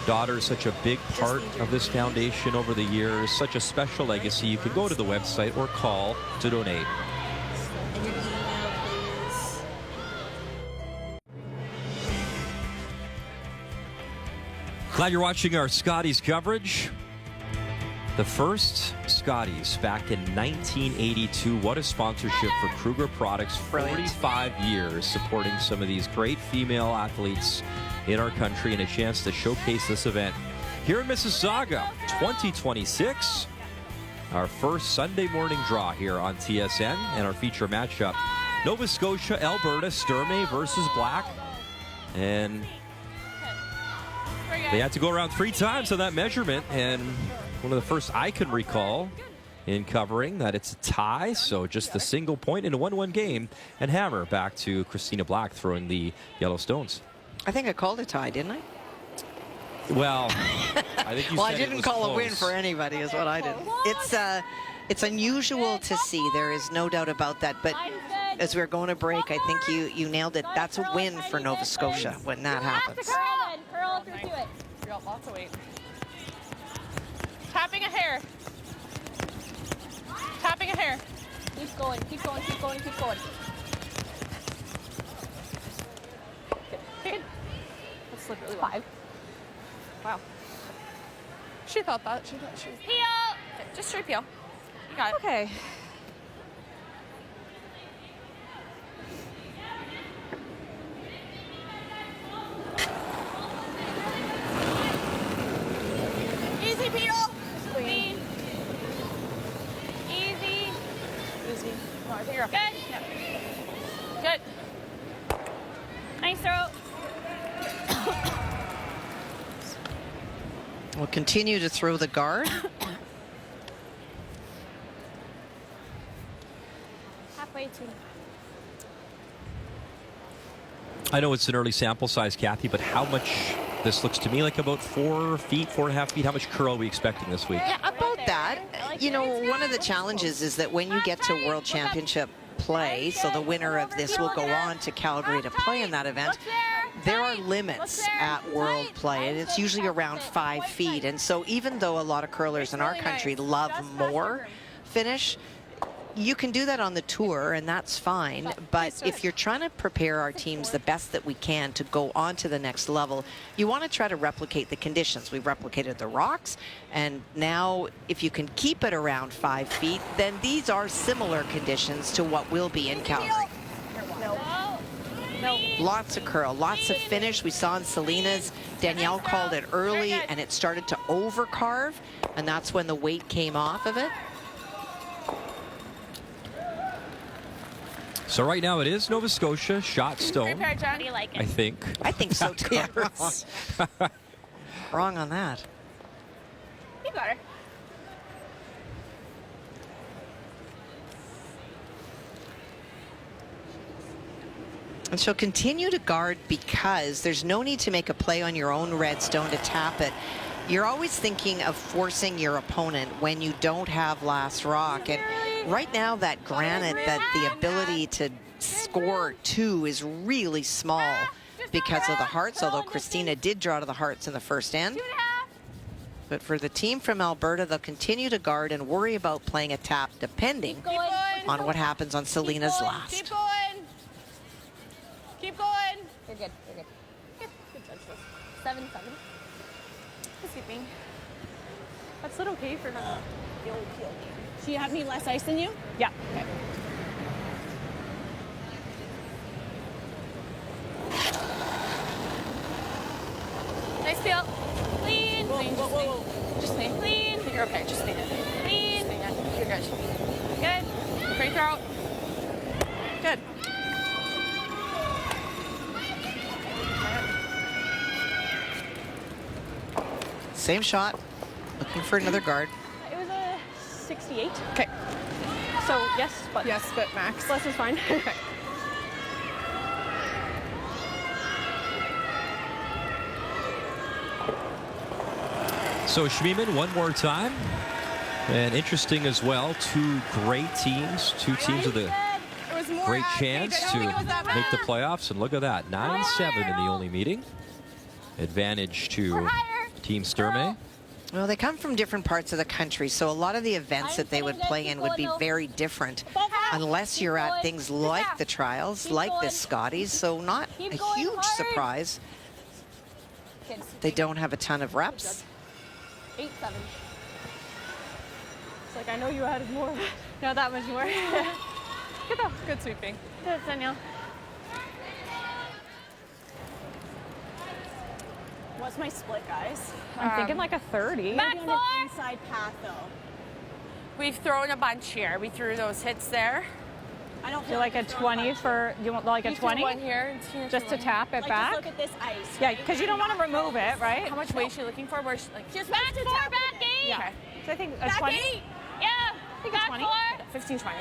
daughter is such a big part of this foundation over the years, such a special legacy. You can go to the website or call to donate. Glad you're watching our Scotties coverage. The first Scotties back in 1982. What a sponsorship for Kruger Products. 45 years supporting some of these great female athletes in our country, and a chance to showcase this event here in Mississauga 2026. Our first Sunday morning draw here on TSN, and our feature matchup, Nova Scotia, Alberta, Sturmay versus Black. And they had to go around 3 times on that measurement, and one of the first I can recall in covering that it's a tie, so just a single point in a 1-1 game. And hammer back to Christina Black throwing the yellow stones. I think I called a tie, didn't I? Well, I think you Well, said I it didn't was call close. a win for anybody, is what I did. It's unusual to see. There is no doubt about that. But as we're going to break, I think you nailed it. That's a win for Nova Scotia when that happens. Curl through to it. We got lots of weight. Tapping a hair. Tapping a hair. Keep going, keep going, keep going, keep going. Good. Let's slip really well. 5. Wow. She thought that. She thought she was. Peel! Okay, just straight peel. You got it. Okay. Easy, Peel! Clean. Easy. Easy. No, I think you're up. Good. Good. Nice throw. We'll continue to throw the guard. Halfway to. I know it's an early sample size, Kathy, but how much, this looks to me like about 4 feet, 4.5 feet. How much curl are we expecting this week? Yeah, about that. You know, one of the challenges is that when you get to World Championship play, so the winner of this will go on to Calgary to play in that event, there are limits at World play, and it's usually around 5 feet. And so even though a lot of curlers in our country love more finish, you can do that on the tour, and that's fine. But if you're trying to prepare our teams the best that we can to go on to the next level, you want to try to replicate the conditions. We've replicated the rocks, and now if you can keep it around 5 feet, then these are similar conditions to what will be in Calgary. Lots of curl, lots of finish. We saw in Selena's, Danielle called it early, and it started to overcarve, and that's when the weight came off of it. So right now it is Nova Scotia, shot stone, How do you like it? I think. I think so too. Wrong on that. You got her. And so continue to guard, because there's no need to make a play on your own red stone to tap it. You're always thinking of forcing your opponent when you don't have last rock. And right now, that granite, that the ability to score 2 is really small because of the hearts, although Christina did draw to the hearts in the first end. But for the team from Alberta, they'll continue to guard and worry about playing a tap depending on what happens on Selena's last. Keep going. Keep going. You're good. You're good. Good judge. 7-7. Sleeping. That's not okay for her. She had me less ice than you? Yeah. Okay. Nice peel. Clean. Whoa. Just lean. Clean. You're okay. Just lean it. Clean. Just lean it. You're good. Good. Straight throat. Good. Same shot. Looking for another guard. It was a 68. Okay. So yes, but Yes, but max. less is fine. Okay. So Schmirler one more time. And interesting as well, 2 great teams, 2 teams with a It was more great accurate. chance I to don't think it was that make the bad. playoffs. And look at that, 9-7 in the only meeting. Advantage to Team Sturmay. Well, they come from different parts of the country, so a lot of the events that they would play in would be very different unless you're at things like the trials, like this Scotties. So not a huge surprise. They don't have a ton of reps. 8-7. It's like I know you had more. No, that much more. Good though. Good sweeping. Good, Danielle. What's my split, guys? I'm thinking like a 30. Back Maybe on 4. an inside path, though. We've thrown a bunch here. We threw those hits there. I don't Do like a 20 for, do you want like a You threw 20? one here. And Tina Just threw to one tap it like, back? just look at this ice. Yeah, right? because you don't want to remove it, right? here. How much weight is she looking for? Where's like Just Back to 4, tap back it. 8. Yeah. So I think a Back 20. 8. Yeah. think a Back 20. 4. 15, 20.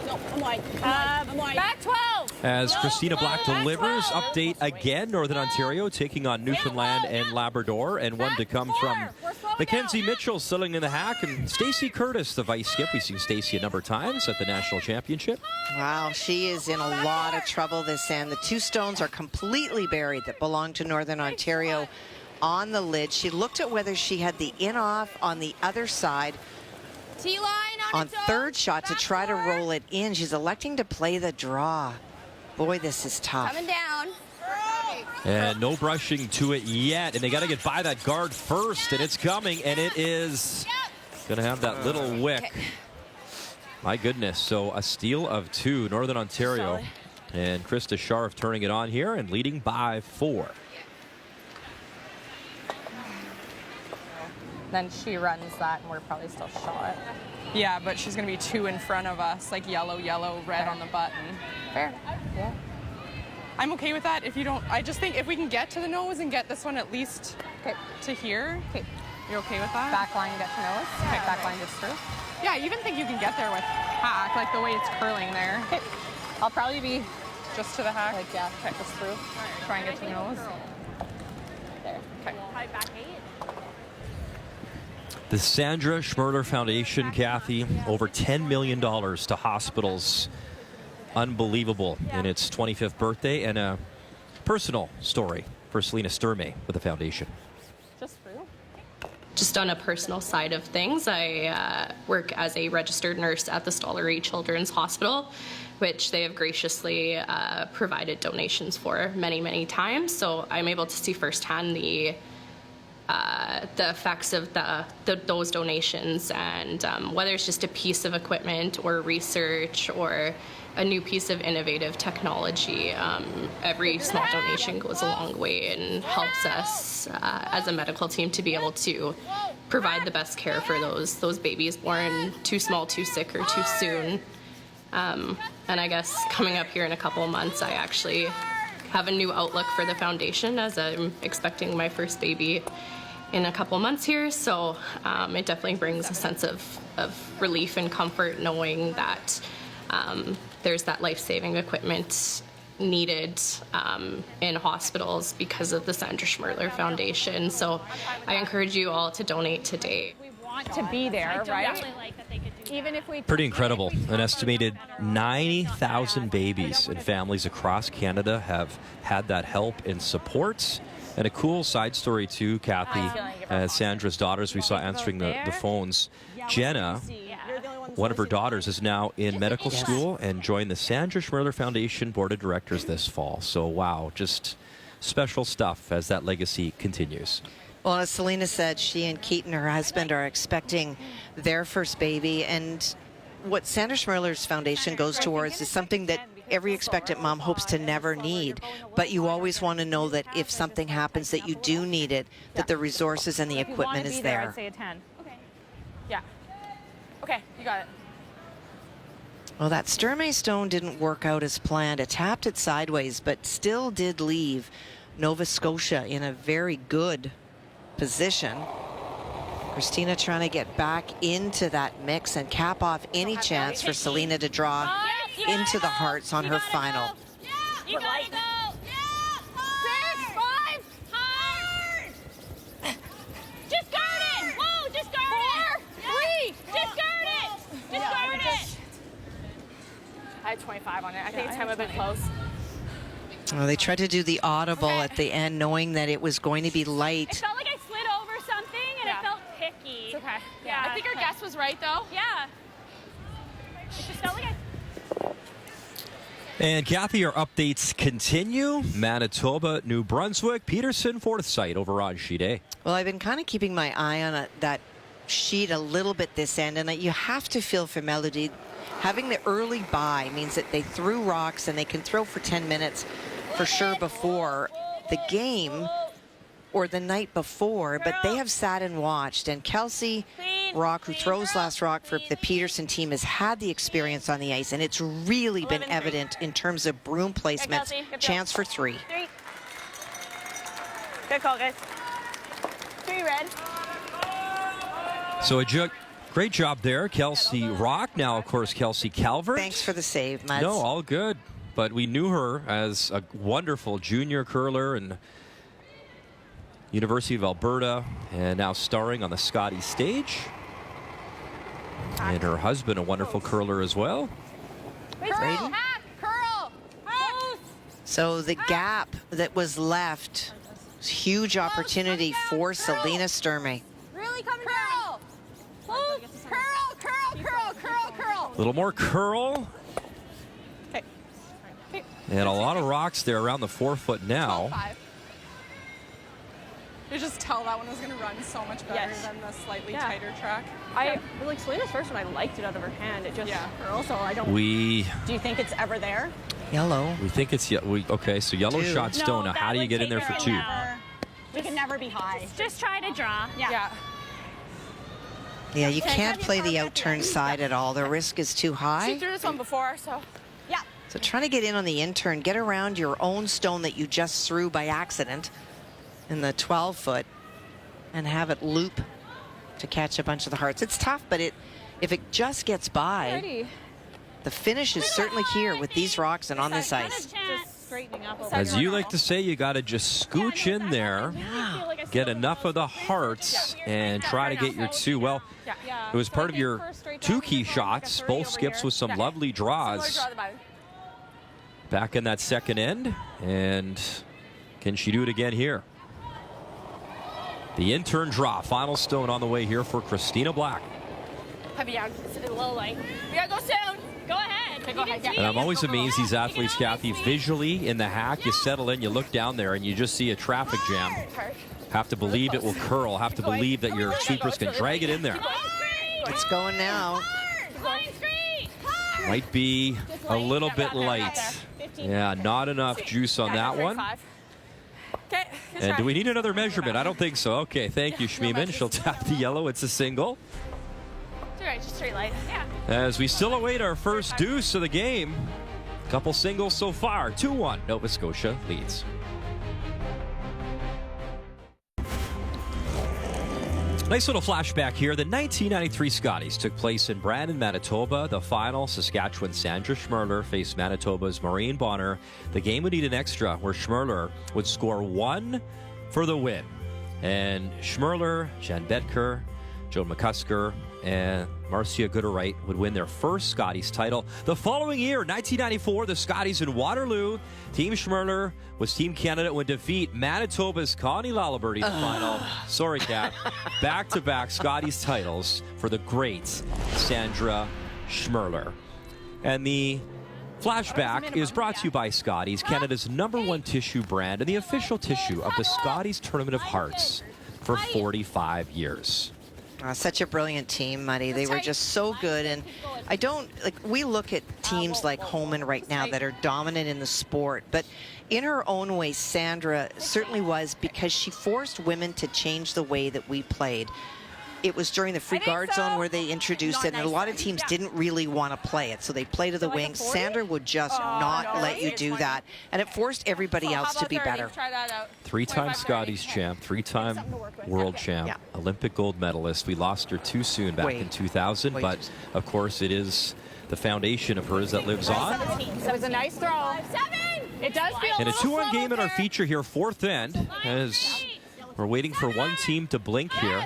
No, I'm wide. I'm wide. Back 12. As Christina Black delivers, update again, Northern Ontario taking on Newfoundland and Labrador, and one to come from Mackenzie Mitchell settling in the hack, and Stacey Curtis, the vice skip. We've seen Stacey a number of times at the National Championship. Wow, she is in a lot of trouble this end. The 2 stones are completely buried that belong to Northern Ontario on the lid. She looked at whether she had the in-off on the other side T-line on third shot to try to roll it in. She's electing to play the draw. Boy, this is tough. Coming down. And no brushing to it yet, and they got to get by that guard first, and it's coming, and it is going to have that little wick. My goodness, so a steal of 2, Northern Ontario. And Krista Scharf turning it on here and leading by 4. Then she runs that, and we're probably still shot. Yeah, but she's going to be 2 in front of us, like yellow, red on the button. Fair. Yeah. I'm okay with that. If you don't, I just think if we can get to the nose and get this one at least to here. Okay. You're okay with that? Back line get to nose. Okay. Back line just through. Yeah, I even think you can get there with hack, like the way it's curling there. Okay. I'll probably be Just to the hack. like, yeah, just through. Try and get to the nose. There. Okay. Back 8. The Sandra Schmirler Foundation, Kathy, over $10 million to hospitals. Unbelievable in its 25th birthday, and a personal story for Selena Sturmay with the foundation. Just through. Just on a personal side of things, I work as a registered nurse at the Stollery Children's Hospital, which they have graciously provided donations for many, many times. So I'm able to see firsthand the effects of those donations, and whether it's just a piece of equipment or research or a new piece of innovative technology, every small donation goes a long way and helps us as a medical team to be able to provide the best care for those babies born too small, too sick, or too soon. And I guess coming up here in a couple of months, I actually have a new outlook for the foundation as I'm expecting my first baby in a couple months here, so it definitely brings a sense of relief and comfort knowing that there's that life-saving equipment needed in hospitals because of the Sandra Schmirler Foundation. So I encourage you all to donate today. We want to be there, right? Even if we Pretty incredible. An estimated 90,000 babies and families across Canada have had that help and support. And a cool side story too, Kathy, Sandra's daughters we saw answering the phones. Jenna, one of her daughters, is now in medical school and joined the Sandra Schmirler Foundation Board of Directors this fall. So, wow, just special stuff as that legacy continues. Well, as Selena said, she and Keaton, her husband, are expecting their first baby. And what Sandra Schmirler's foundation goes towards is something that every expectant mom hopes to never need. But you always want to know that if something happens that you do need it, that the resources and the equipment is there. I'd say a 10. Okay. Yeah. Okay, you got it. Well, that Sturmay stone didn't work out as planned. It tapped it sideways, but still did leave Nova Scotia in a very good position. Christina trying to get back into that mix and cap off any chance for Selena to draw into the hearts on her final. Yeah, you gotta go. Yeah, 6, 5, hard. Just guard it. Whoa, just guard it. 3. Just guard it. Just guard it. I had 25 on it. I think it's kind of a bit close. Well, they tried to do the audible at the end, knowing that it was going to be It light. felt like I slid over something and it felt picky. It's okay. Yeah. I think our guess was right, though. Yeah. It just felt like I... And Kathy, our updates continue. Manitoba, New Brunswick, Peterson, Forsyth over on sheet A. Well, I've been kind of keeping my eye on that sheet a little bit this end, and you have to feel for Melody. Having the early bye means that they threw rocks and they can throw for 10 minutes for sure before the game or the night before, but they have sat and watched. And Kelsey Rock, who throws last rock for the Peterson team, has had the experience on the ice, and it's really been evident in terms of broom placements. Chance for 3. 3. Good call, guys. 3 red. So great job there, Kelsey Rock. Now, of course, Kelsey Calvert. Thanks for the save, Muds. No, all good. But we knew her as a wonderful junior curler and University of Alberta, and now starring on the Scotties stage. And her husband, a wonderful curler as well. Curl! Curl! So the gap that was left, huge opportunity for Selena Sturmay. Really coming down. Curl! Curl, curl, curl, curl, curl. A little more curl. Okay. And a lot of rocks there around the 4-foot now. 5. You just tell that one was going to run so much better than the slightly tighter track. I like Selena's first one. I liked it out of her hand. It just also I don't. Do you think it's ever there? Yellow. We think it's okay. So yellow shot stone. Now how do you get in there for 2? We can never be high. Just try to draw. Yeah. Yeah, you can't play the outturn side at all. The risk is too She high. threw this one before, so. Yeah. So trying to get in on the in-turn, get around your own stone that you just threw by accident in the 12-foot and have it loop to catch a bunch of the hearts. It's tough, but if it just gets by, the finish is certainly here with these rocks and on this ice. Just straightening up. As you like to say, you got to just scooch in there, get enough of the hearts, and try to get your 2. Well, it was part of your 2 key shots. Both skips with some lovely draws back in that second end. And can she do it again here? The in-turn draw. Final stone on the way here for Christina Black. Heavy out. It's a little light. We gotta go soon. Go ahead. Okay, go ahead. And I'm always amazed these athletes, Kathy, visually in the hack, you settle in, you look down there, and you just see a traffic jam. Have to believe it will curl. Have to believe that your sweepers can drag it in there. It's going now. Might be a little bit light. Yeah, not enough juice on that one. Okay. And do we need another measurement? I don't think so. Okay, thank you, Schmiemann. She'll tap the yellow. It's a single. It's all right, just straight light. Yeah. As we still await our first deuce of the game. Couple singles so far. 2-1. Nova Scotia leads. Nice little flashback here. The 1993 Scotties took place in Brandon, Manitoba. The final, Saskatchewan's Sandra Schmirler faced Manitoba's Maureen Bonner. The game would need an extra where Schmirler would score 1 for the win. And Schmirler, Jan Bedker, Joan McCusker, and Marcia Gooderwright would win their first Scotties title. The following year, 1994, the Scotties in Waterloo. Team Schmirler was Team Canada would defeat Manitoba's Connie Lalaberty in the final. Sorry, Kat. Back-to-back Scotties titles for the great Sandra Schmirler. And the flashback is brought to you by Scotties, Canada's #1 tissue brand and the official tissue of the Scotties Tournament of Hearts for 45 years. Such a brilliant team, Muddy. They were just so good. And I don't, like, we look at teams like Holman right now that are dominant in the sport. But in her own way, Sandra certainly was, because she forced women to change the way that we played. It was during the free guard zone where they introduced it, and a lot of teams didn't really want to play it, so they play to the wings. Sandra would just not let you do that, and it forced everybody else to be better. 3-time Scotties champ, 3-time world champ, Olympic gold medalist. We lost her too soon back in 2000, but of course it is the foundation of hers that lives on. It was a nice throw. It does feel And a 2-1 game in our feature here, fourth end, as we're waiting for one team to blink here.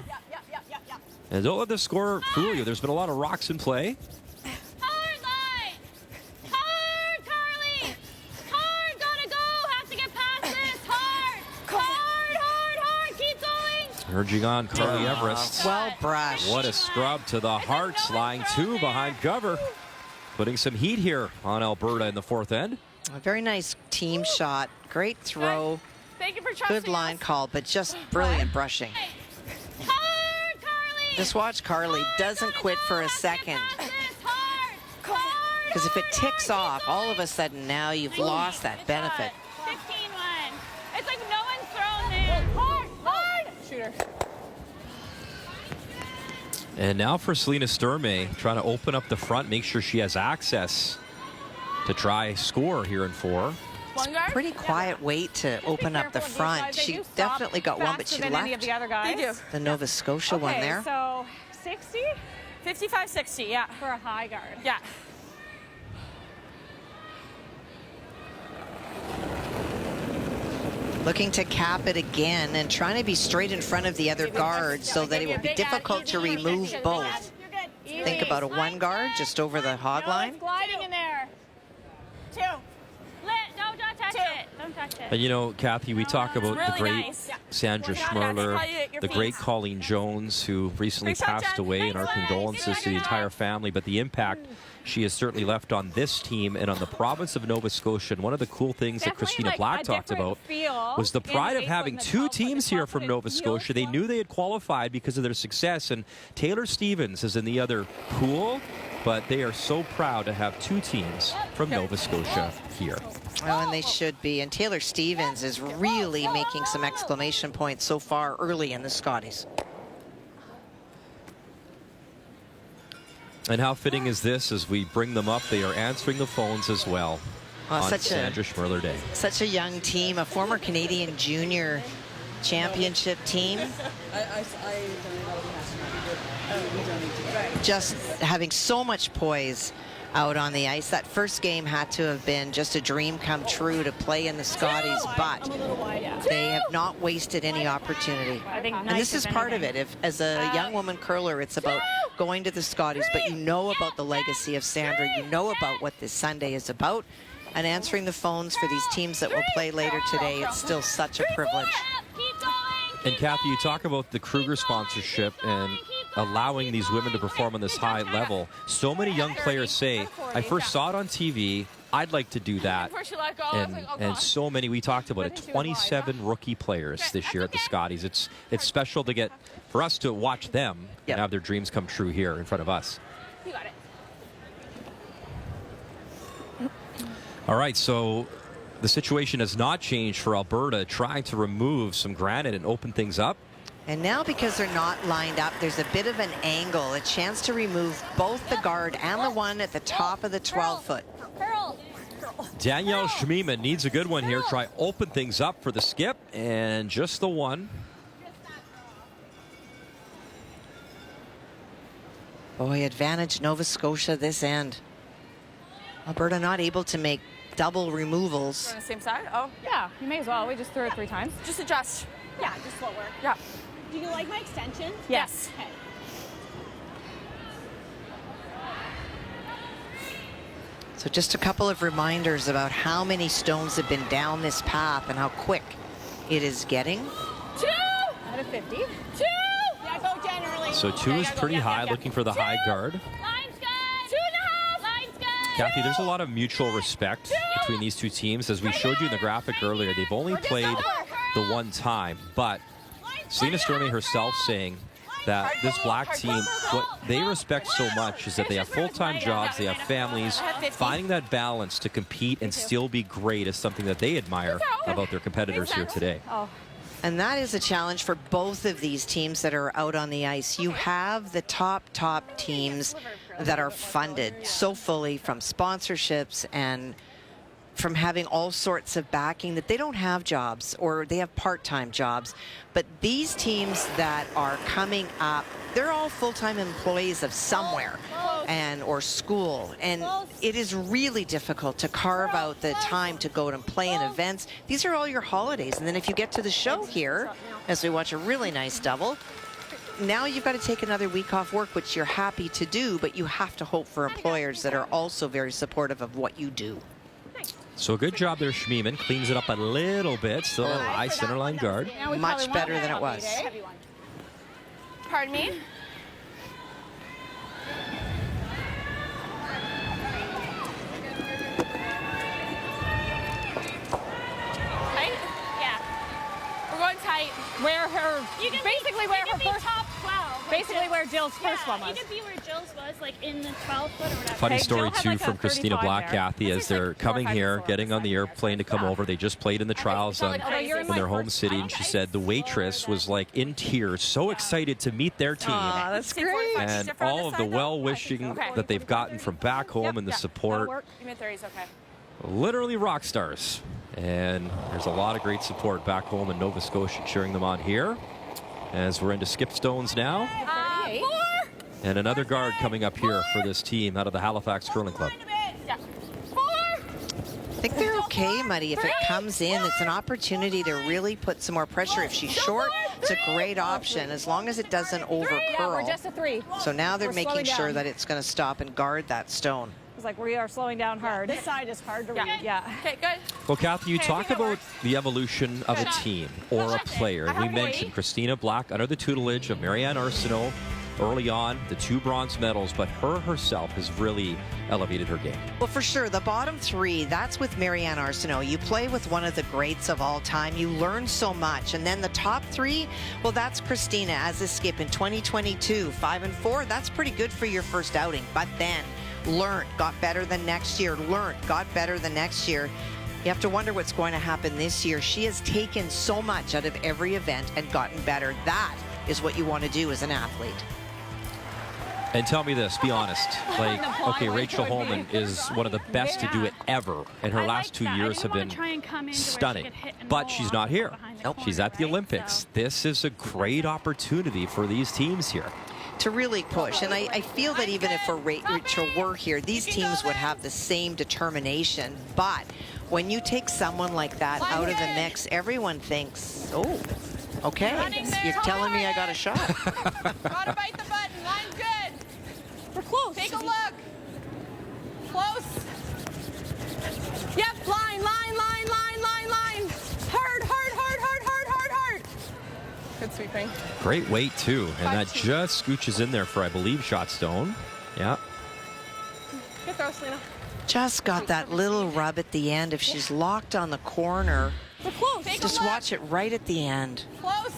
And don't let the score fool you. There's been a lot of rocks in play. Hard line! Hard, Carly! Hard, gotta go! Have to get past this! Hard! Hard, hard, hard! Keep going! Urging on Carly Everest. Well brushed. What a scrub to the Hearts, lying 2 behind cover. Putting some heat here on Alberta in the fourth end. A very nice team shot. Great throw. Thank you for trusting Good line us. call, but just brilliant brushing. Hard, Carly! Just watch Carly doesn't quit for a second. Hard! Hard! Because if it ticks off, all of a sudden now you've lost that benefit. 15-1. It's like no one's thrown there. Hard! Hard! Shooter. And now for Selena Sturmay, trying to open up the front, make sure she has access to try score here in 4. Pretty quiet weight to open up the front. She definitely got one, but she Any of left the other guys. They do. the Nova Scotia one there. So 60 55-60, yeah. for a high guard. Yeah. Looking to cap it again and trying to be straight in front of the other guard so that it will be difficult to remove both. Think about a 1 guard just over the hog line. Gliding in there. 2. Don't touch it. Don't touch it. And you know, Kathy, we talk about the really great nice. Sandra Schmirler, the great Colleen Jones, who recently Great shot, passed Jen. away, and our Nice one. condolences to the entire family. But the impact she has certainly left on this team and on the province of Nova Scotia. And one of the cool things that Christina Black talked about was the pride of having 2 teams here from Nova Scotia. They knew they had qualified because of their success, and Taylor Stevens is in the other pool, but they are so proud to have 2 teams from Nova Scotia here. Oh, and they should be. And Taylor Stevens is really making some exclamation points so far early in the Scotties. And how fitting is this as we bring them up? They are answering the phones as well on Sandra Schmirler Day. Such a young team, a former Canadian junior championship team. Just having so much poise out on the ice. That first game had to have been just a dream come true to play in the Scotties, but they have not wasted any opportunity. And this is part of it. If, as a young woman curler, it's about going to the Scotties, but you know about the legacy of Sandra. You know about what this Sunday is about. And answering the phones for these teams that will play later today, it's still such a privilege. And Kathy, you talk about the Kruger sponsorship and allowing these women to perform on this high level. So many young players say, I first saw it on TV, I'd like to do that. And so many, we talked about it, 27 rookie players this year at the Scotties. It's special to get, for us to watch them and have their dreams come true here in front of us. You got it. All right, so the situation has not changed for Alberta, trying to remove some granite and open things up. And now, because they're not lined up, there's a bit of an angle, a chance to remove both the guard and the one at the top of the 12-foot. Danielle Schmiemann needs a good one here. Try open things up for the skip, and just the one. Boy, advantage Nova Scotia this end. Alberta not able to make double removals. On the same side? Oh, Yeah, you may as well. We just threw it 3 times. just adjust. Yeah, just slower. Yeah. Do you like my extension? Yes. Okay. So just a couple of reminders about how many stones have been down this path and how quick it is getting. 2 out of 50. 2. Yeah, go generally. So 2 is pretty high, looking for the high guard. Line's good. 2.5. Line's good. Kathy, there's a lot of mutual respect between these two teams. As we showed you in the graphic earlier, they've only played the one time, but Selena Sturmay herself saying that this black team, what they respect so much is that they have full-time jobs, they have families. Finding that balance to compete and still be great is something that they admire about their competitors here today. And that is a challenge for both of these teams that are out on the ice. You have the top teams that are funded so fully from sponsorships and from having all sorts of backing that they don't have jobs or they have part-time jobs. But these teams that are coming up, they're all full-time employees of somewhere and or school. And it is really difficult to carve out the time to go and play in events. These are all your holidays. And then if you get to the show here, as we watch a really nice double, now you've got to take another week off work, which you're happy to do, but you have to hope for employers that are also very supportive of what you do. So good job there, Schmiemann. Cleans it up a little bit. Still a high center line guard. Much better than it was. Pardon me? Tight? Yeah. We're going tight. Where her, You can basically be, where you her can be first, top 12. basically where Jill's first one You was. could be where Jill's was, like in the 12 foot or whatever. Funny Okay, story, Jill had too, like a from Christina 35 Black, there. Kathy, This as is like they're 4 or coming 5 here, before getting on the airplane to come over. They just played in the trials felt on, like, you're in in their my home first city, and she said the waitress was like in tears, so excited to meet their team. Aw, that's great. And all of the well-wishing that they've gotten from back home and the support, You meant 30's okay. literally rock stars. And there's a lot of great support back home in Nova Scotia cheering them on here. As we're into skip stones now. 38. And another guard coming up here for this team out of the Halifax Curling Club. Yeah. 4. I think they're okay, Muddy. If it comes in, it's an opportunity to really put some more pressure. If she's short, it's a great option as long as it doesn't over Yeah, we're curl. just a 3. So now they're We're making slowing sure down. that it's going to stop and guard that stone. It's like we are slowing down hard. This side is hard to read. Yeah. Okay, good. Well, Kathy, you Okay, I talk think it about works. the evolution of a Good. team or a player. I And we have mentioned weight. Christina Black under the tutelage of Marianne Arsenault early on, the 2 bronze medals, but her herself has really elevated her game. Well, for sure, the bottom 3, that's with Marianne Arsenault. You play with one of the greats of all time. You learn so much. And then the top 3, well, that's Christina as a skip in 2022. 5 and 4, that's pretty good for your first outing. But then learned, got better the next year, learned, got better the next year. You have to wonder what's going to happen this year. She has taken so much out of every event and gotten better. That is what you want to do as an athlete. And tell me this, be honest. Like, okay, Rachel Holman is one of the best to do it ever, and her last 2 years have been stunning. But she's not here. Nope. She's at the Olympics. This is a great opportunity for these teams here. To really push. And I feel that even if Rachel were here, these teams would have the same determination. But when you take someone like that out of the mix, everyone thinks, oh, okay, you're telling me I got a shot. Gotta bite the button. Line's good. We're close. Take a look. Close. Yep, line. Hard. Good sweeping. Great weight, too. And that just scooches in there for, I believe, shot stone. Yeah. Good throw, Selena. Just got that little rub at the end. If she's locked on the corner, We're close. Take just a look. watch it right at the end. Close.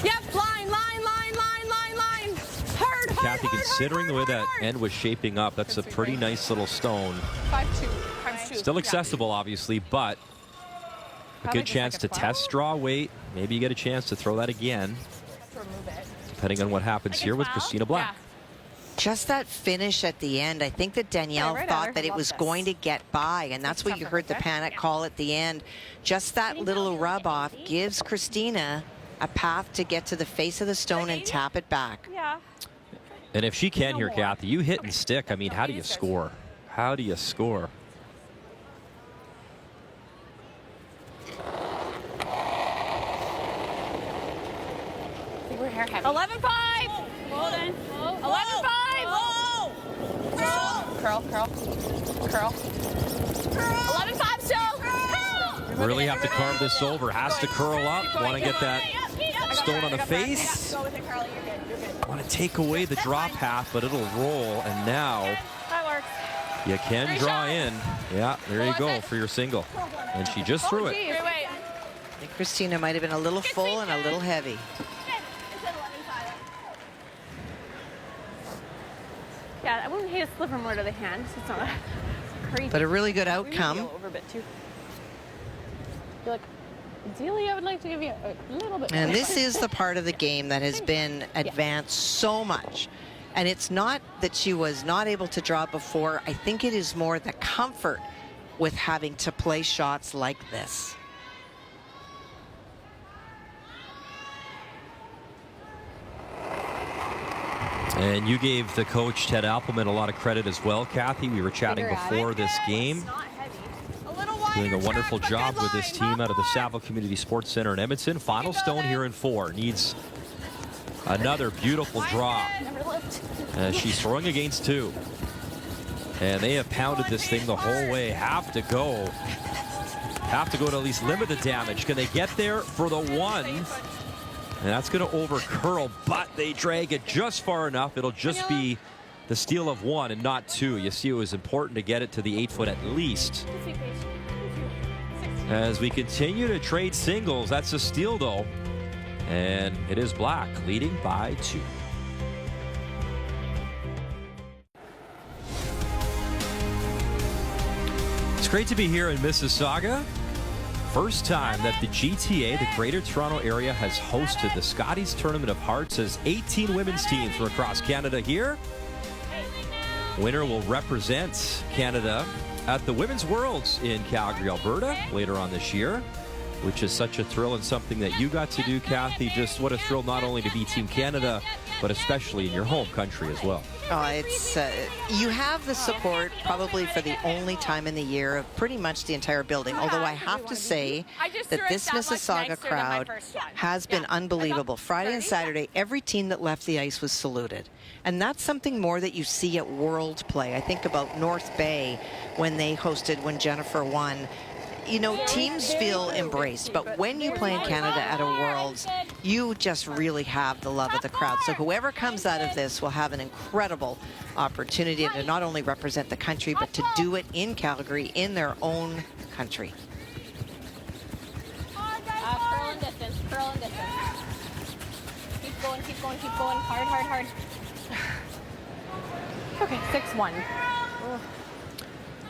Yep, line. Hard. Kathy, considering the way that end was shaping up, that's a pretty nice little stone. 5-2 times 2. Still accessible, obviously, but a good chance to test draw weight. Maybe you get a chance to throw that again, depending on what happens here with Christina Black. Just that finish at the end, I think that Danielle thought that it was going to get by, and that's what you heard the panic call at the end. Just that little rub off gives Christina a path to get to the face of the stone and tap it back. Yeah. And if she can here, Kathy, you hit and stick. I mean, how do you score? How do you score? We're hair heavy. 11-5. Hold on. 11-5. Curl. 11-5 still. Really have to carve this over. Has to curl up. Want to get that stone on the face. Go with it, Carly. You're good. You're good. Want to take away the drop path, but it'll roll. And now That works. you can draw in. Yeah, there you go for your single. And she just threw it. Wait. I think Christina might have been a little full and a little heavy. Yeah, I wouldn't hate a sliver more to the hand. It's not a crazy. But a really good outcome. Over a bit too. You're like, ideally, I would like to give you a little bit. And more. this is the part of the game that has been advanced so much. And it's not that she was not able to draw before. I think it is more the comfort with having to play shots like this. And you gave the coach, Ted Appleman, a lot of credit as well, Kathy. We were chatting before this game. Doing a wonderful job with this team out of the Saville Community Sports Center in Edmonton. Final stone here in 4. Needs another beautiful draw. She's throwing against 2. And they have pounded this thing the whole way. Have to go to at least limit the damage. Can they get there for the 1? And that's going to over curl, but they drag it just far enough. It'll just be the steal of 1 and not 2. You see, it was important to get it to the 8-foot at least. As we continue to trade singles, that's a steal though. And it is Black leading by 2. It's great to be here in Mississauga. First time that the GTA, the Greater Toronto Area, has hosted the Scotties Tournament of Hearts as 18 women's teams from across Canada here. Winner will represent Canada at the Women's Worlds in Calgary, Alberta later on this year, which is such a thrill and something that you got to do, Kathy. Just what a thrill not only to be Team Canada, but especially in your home country as well. Oh, it's you have the support probably for the only time in the year of pretty much the entire building. Although I have to say that this Mississauga crowd has been unbelievable. Friday and Saturday, every team that left the ice was saluted. And that's something more that you see at World Play. I think about North Bay when they hosted when Jennifer won. You know, teams feel embraced, but when you play in Canada at a Worlds, you just really have the love of the crowd. So whoever comes out of this will have an incredible opportunity to not only represent the country, but to do it in Calgary, in their own country. Curl and distance, curl and distance. Keep going, keep going, keep going. Hard, hard, hard. Okay, 6-1.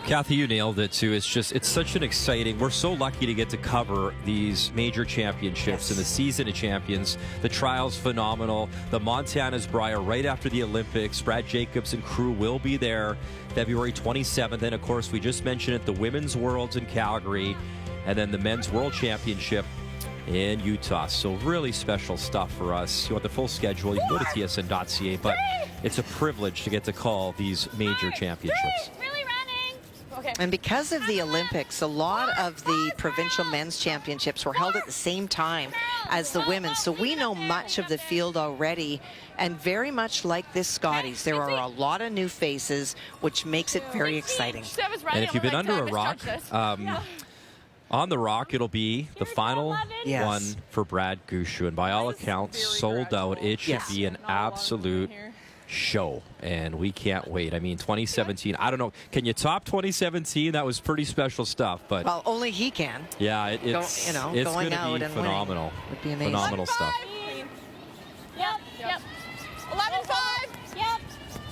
Kathy, you nailed it too. It's such an exciting, we're so lucky to get to cover these major championships and the season of champions. The trial's phenomenal. The Montana's Briar right after the Olympics. Brad Jacobs and crew will be there February 27th. And of course, we just mentioned it, the Women's Worlds in Calgary, and then the Men's World Championship in Utah. So really special stuff for us. You want the full schedule, you can go to tsn.ca, but it's a privilege to get to call these major championships. And because of the Olympics, a lot of the provincial men's championships were held at the same time as the women's. So we know much of the field already. And very much like this Scotties, there are a lot of new faces, which makes it very exciting. And if you've been under a rock, on the rock, it'll be the final one for Brad Gushu. And by all accounts, sold out. It should be an absolute show, and we can't wait. I mean, 2017, I don't know, can you top 2017? That was pretty special stuff, but well, only he can. Yeah, it's going to be phenomenal. Would be amazing. Phenomenal stuff. Yep. 11-5. Yep.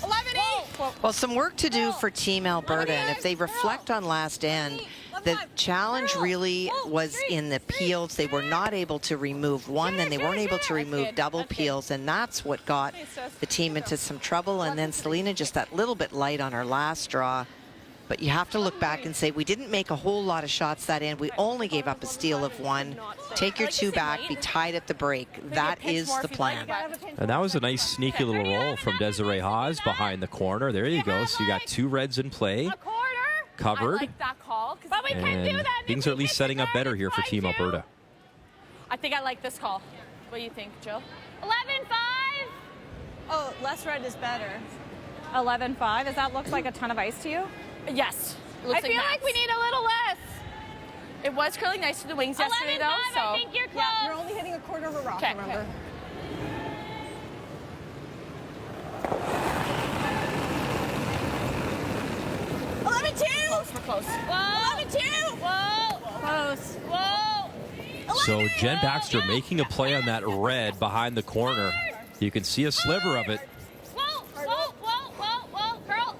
11-8. Well, some work to do for Team Alberta, and if they reflect on last end, the challenge really was in the peels. They were not able to remove one, then they weren't able to remove double peels, and that's what got the team into some trouble. And then Selena just that little bit light on her last draw. But you have to look back and say we didn't make a whole lot of shots that end. We only gave up a steal of 1. take your two back, be tied at the break. That is the plan. And that was a nice sneaky little roll from Desiree Haas behind the corner. There you go. So you got 2 reds in play. Covered. I like that call. But we can do that. Things are at least setting up better here for Team Alberta. I think I like this call. What do you think, Jill? 11-5. Oh, less red is better. 11-5. Does that look like a ton of ice to you? Yes. I feel like we need a little less. It was curling nice to the wings yesterday, 11-5, though. So I think you're close. Yeah, you're only hitting a quarter of a rock, Okay, remember? Close, we're close. Whoa. 11-2. Whoa. Close. Whoa. So Jen Baxter making a play on that red behind the corner. You can see a sliver of it. Whoa. Whoa. Whoa. Whoa. Whoa. Curl.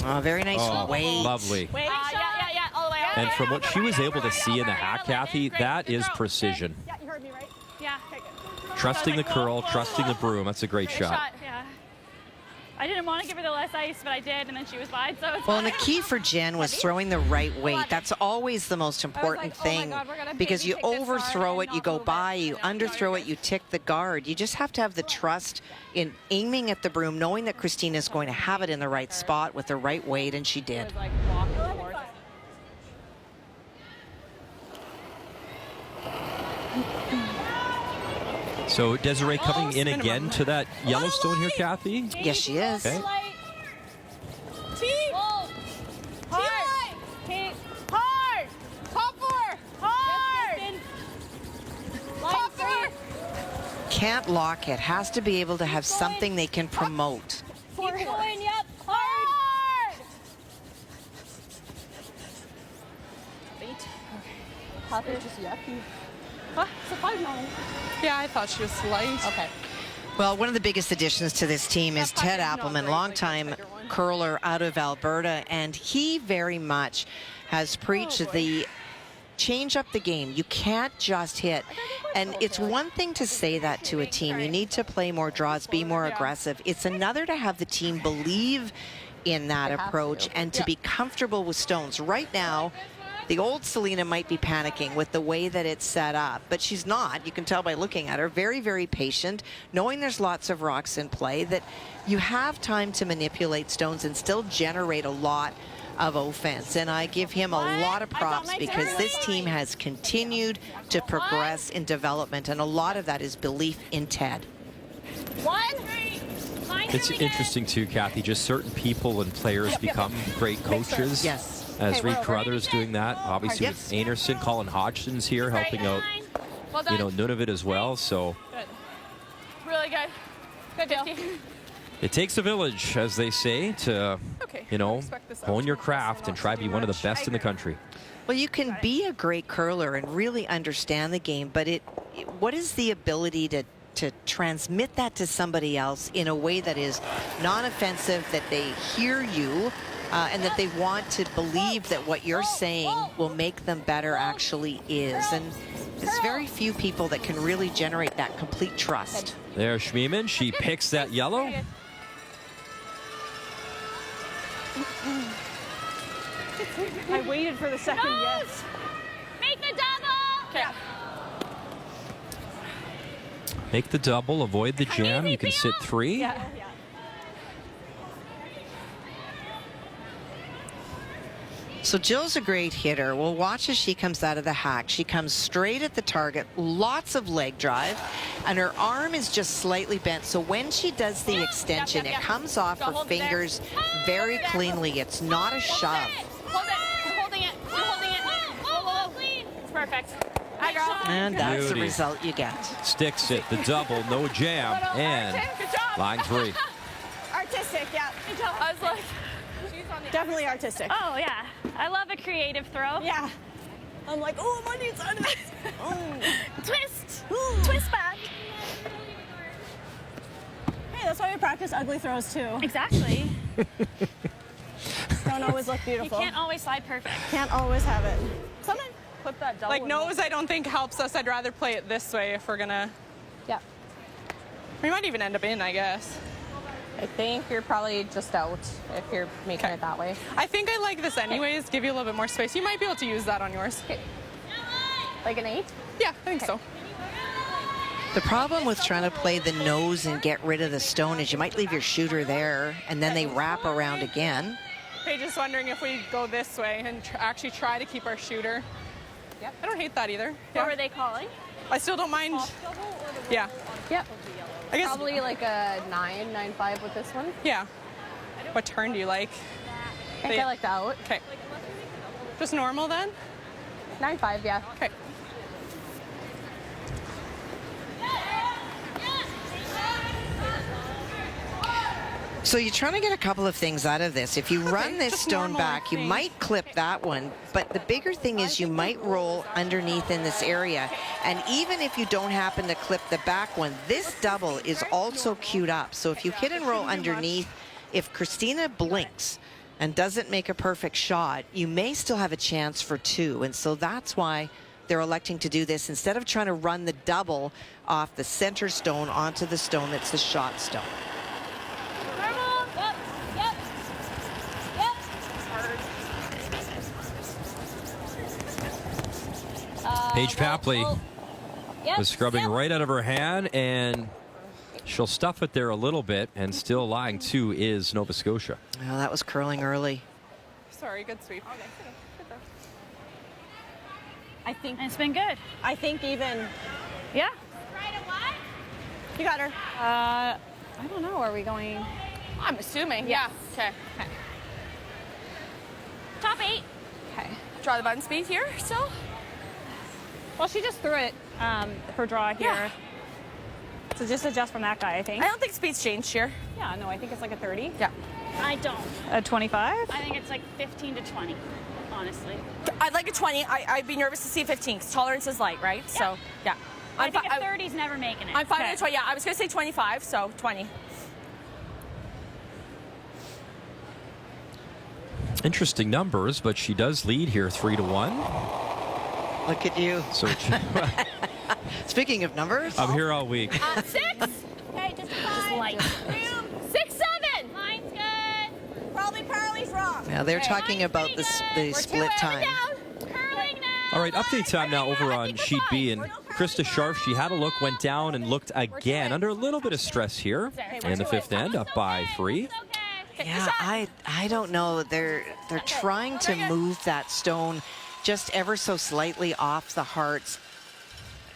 Oh, very nice weight. Lovely. Yeah. All the way. And from what she was able to see in the hack, Kathy, that is precision. Yeah, you heard me right? Yeah. Trusting the curl, trusting the broom. That's a great shot. Yeah. I didn't want to give her the less ice, but I did, and then she was wide, so it's Well, and the key for Jen was throwing the right weight. That's always the most important thing, because you overthrow it, you go by, you underthrow it, you tick the guard. You just have to have the trust in aiming at the broom, knowing that Christina's going to have it in the right spot with the right weight, and she did. So Desiree coming in again to that Yellowstone here, Kathy? Yes, she is. Okay. Hard. Hard. Copper. Hard. Copper. Can't lock it. Has to be able to have something they can promote. Keep going. Yep. Hard. Copper just yucky. Huh? It's a 5-9. Yeah, I thought she was light. Okay. Well, one of the biggest additions to this team is Ted Appelman, longtime curler out of Alberta, and he very much has preached the change up the game. You can't just hit. And it's one thing to say that to a team. You need to play more draws, be more aggressive. It's another to have the team believe in that approach and to be comfortable with stones. Right now, the old Selena might be panicking with the way that it's set up, but she's not. You can tell by looking at her. Very, very patient, knowing there's lots of rocks in play, that you have time to manipulate stones and still generate a lot of offense. And I give him a lot of props because this team has continued to progress in development, and a lot of that is belief in Ted. It's interesting too, Kathy, just certain people and players become great coaches. Yes. As Reed Carruthers doing that, obviously with Anderson, Colin Hodgson's here helping out, Nunavut as well. So good. Really good. Good deal. it takes a village, as they say, to, hone your craft and try to be one of the best in the country. Well, you can be a great curler and really understand the game, but what is the ability to transmit that to somebody else in a way that is non-offensive, that they hear you, and that they want to believe that what you're saying will make them better actually is. And there's very few people that can really generate that complete trust. There's Schmirler. She picks that yellow. I waited for the second yes. Make the double. Okay. Make the double, avoid the jam. You can sit 3. Yeah. So Jill's a great hitter. Well, watch as she comes out of the hack. She comes straight at the target, lots of leg drive, and her arm is just slightly bent. So when she does the extension, it comes off her fingers very cleanly. It's not a shove. Hold it. You're holding it. You're holding it. Whoa, clean. It's perfect. And that's the Beauty. result you get. Sticks it, the double, no jam, and line 3. Artistic, yeah. Good job. I was like, Definitely artistic. Oh, yeah. I love a creative throw. Yeah. I'm like, oh, my knee's on it. Twist. Twist back. Hey, that's why we practice ugly throws, too. Exactly. Don't always look beautiful. You can't always slide perfect. Can't always have it. Someone put that double. Like nose, I don't think helps us. I'd rather play it this way if we're gonna. Yeah. We might even end up in, I guess. I think you're probably just out if you're making it that way. I think I like this anyways. Give you a little bit more space. You might be able to use that on yours. Like an 8? Yeah, I think so. The problem with trying to play the nose and get rid of the stone is you might leave your shooter there, and then they wrap around again. Paige is wondering if we go this way and actually try to keep our shooter. Yep. I don't hate that either. Yeah. What were they calling? I still don't mind. Yeah. Yep. I guess Probably like a 9.95 with this one. Yeah. What turn do you like? I think I like the out. Okay. Just normal then? 9.5, yeah. Okay. So you're trying to get a couple of things out of this. If you run this stone back, you might clip that one, but the bigger thing is you might roll underneath in this area. And even if you don't happen to clip the back one, this double is also queued up. So if you hit and roll underneath, if Christina blinks and doesn't make a perfect shot, you may still have a chance for 2. And so that's why they're electing to do this instead of trying to run the double off the center stone onto the stone that's the shot stone. Paige Papley was scrubbing right out of her hand, and she'll stuff it there a little bit, and still lying 2 is Nova Scotia. Well, that was curling early. Sorry, good sweep. I think It's been good. I think even. Yeah. You got her. I don't know. Are we going? I'm assuming. Yes. Yeah. Okay. Top 8. Okay. Draw the button speed here still. Well, she just threw it. Her draw here. Yeah. So just adjust from that guy, I think. I don't think speed's changed here. Yeah. No, I think it's like a 30. Yeah. I don't. A 25. I think it's like 15 to 20, honestly. I'd like a 20. I'd be nervous to see a 15 because tolerance is light, right? Yeah. So, yeah. I think a 30's never making it. I'm fine Okay. with 20. Yeah, I was going to say 25, so 20. Interesting numbers, but she does lead here 3-1. Look at you. So Speaking of numbers. I'm here all week. 6. Okay, just 5. light. 6, 7. Mine's good. Probably Carly's wrong. Now they're talking about the split time. Curling now. All right, update time now over on Sheet B. And Krista Scharf, she had a look, went down and looked again under a little bit of stress here in the 5th end, up by 3. Yeah, I don't know. They're trying to move that stone just ever so slightly off the hearts.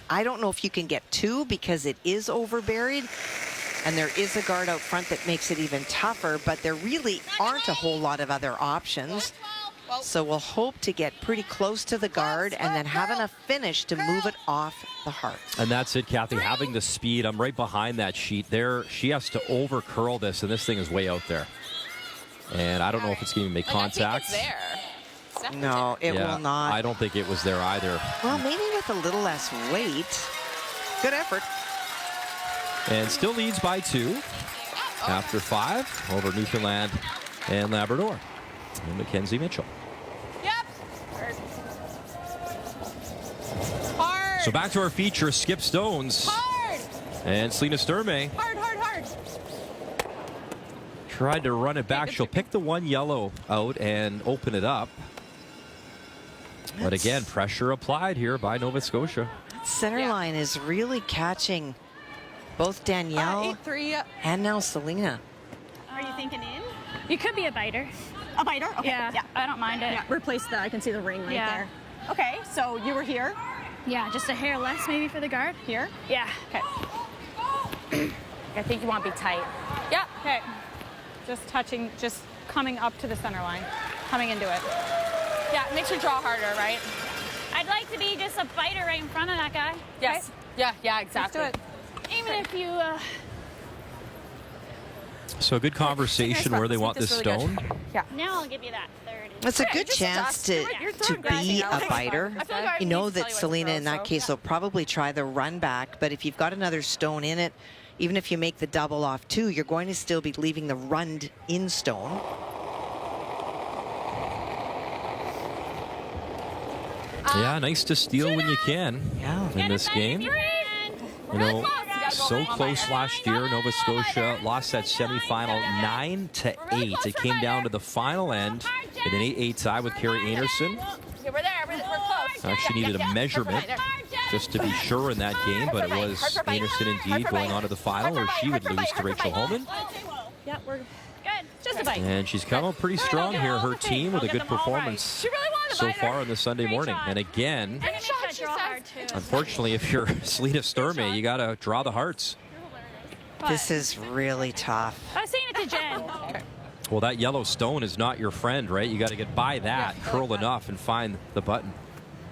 I don't know if you can get 2 because it is overburied, and there is a guard out front that makes it even tougher, but there really aren't a whole lot of other options. So we'll hope to get pretty close to the guard and then have enough finish to move it off the hearts. And that's it, Kathy, having the speed. I'm right behind that sheet there. She has to over curl this, and this thing is way out there. And I don't know if it's going to make contact. I think it's there. No, it will not. I don't think it was there either. Well, maybe with a little less weight. Good effort. And still leads by 2 after 5 over Newfoundland and Labrador. And Mackenzie Mitchell. Yep. Hard. So back to our feature, Skip Stones. Hard. And Selena Sturmay Hard, hard, hard. tried to run it back. She'll pick the 1 yellow out and open it up. But again, pressure applied here by Nova Scotia. Center line is really catching both Danielle 8-3. and now Selena. Are you thinking in? You could be a biter. A biter? Okay. Yeah, I don't mind it. Yeah, replace that. I can see the ring right Yeah. there. Okay, so you were here? Yeah, just a hair less maybe for the guard. Here? Yeah. Okay. I think you want to be tight. Yeah. Okay. Just touching, just coming up to the center line, coming into it. Yeah, it makes your draw harder, right? I'd like to be just a biter right in front of that guy. Yes. Okay. Yeah, yeah, Let's exactly. do it. Even if you, So a good conversation where they want this really good. stone. Yeah. now I'll give you that 30. It's a Okay, good just chance adjust. to You're throwing guys be out. a biter. I feel like I You know need to tell that you what to Selena throw, in that so- case will probably try the run back, but if you've got another stone in it, even if you make the double off 2, you're going to still be leaving the runned in stone. Yeah, nice to steal when you can in this game. You know, so close last year. Nova Scotia lost that semifinal 9-8. It came down to the final end in an 8-8 tie with Carrie Anderson. Yeah, we're there. We're close. She needed a measurement. just to be sure in that game, but it was Anderson indeed going on to the final, where she would lose to Rachel Holman. Yeah, we're good. Just a bite. And she's come out pretty strong here, her team, with a good performance so far on this Sunday morning. And again, unfortunately, if you're Selena Sturmay, you got to draw the hearts. This is really tough. I was saying it to Jen. Well, that yellow stone is not your friend, right? You got to get by that, curl enough, and find the button.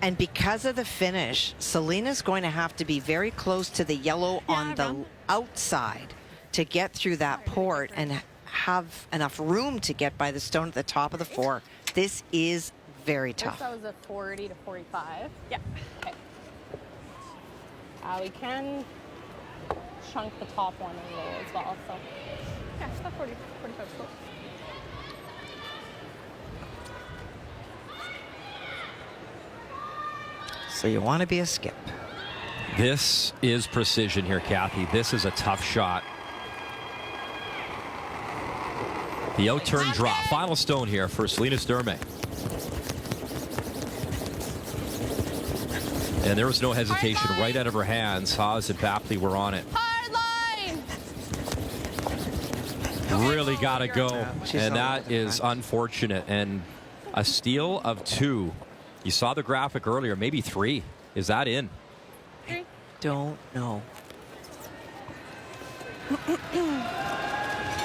And because of the finish, Selena's going to have to be very close to the yellow on the outside to get through that port and have enough room to get by the stone at the top of the four. This is very tough. That was a 40 to 45. Yeah. Okay. We can chunk the top one a little as well. So yeah, it's about 40, 45 is cool. So you want to be a skip. This is precision here, Kathy. This is a tough shot. The outturn draw. Final stone here for Selena Sturmay. And there was no hesitation right out of her hands. Haas and Papley were on it. Hard line! Really got to go. And that is unfortunate. And a steal of 2. You saw the graphic earlier, maybe 3. Is that in? I don't know.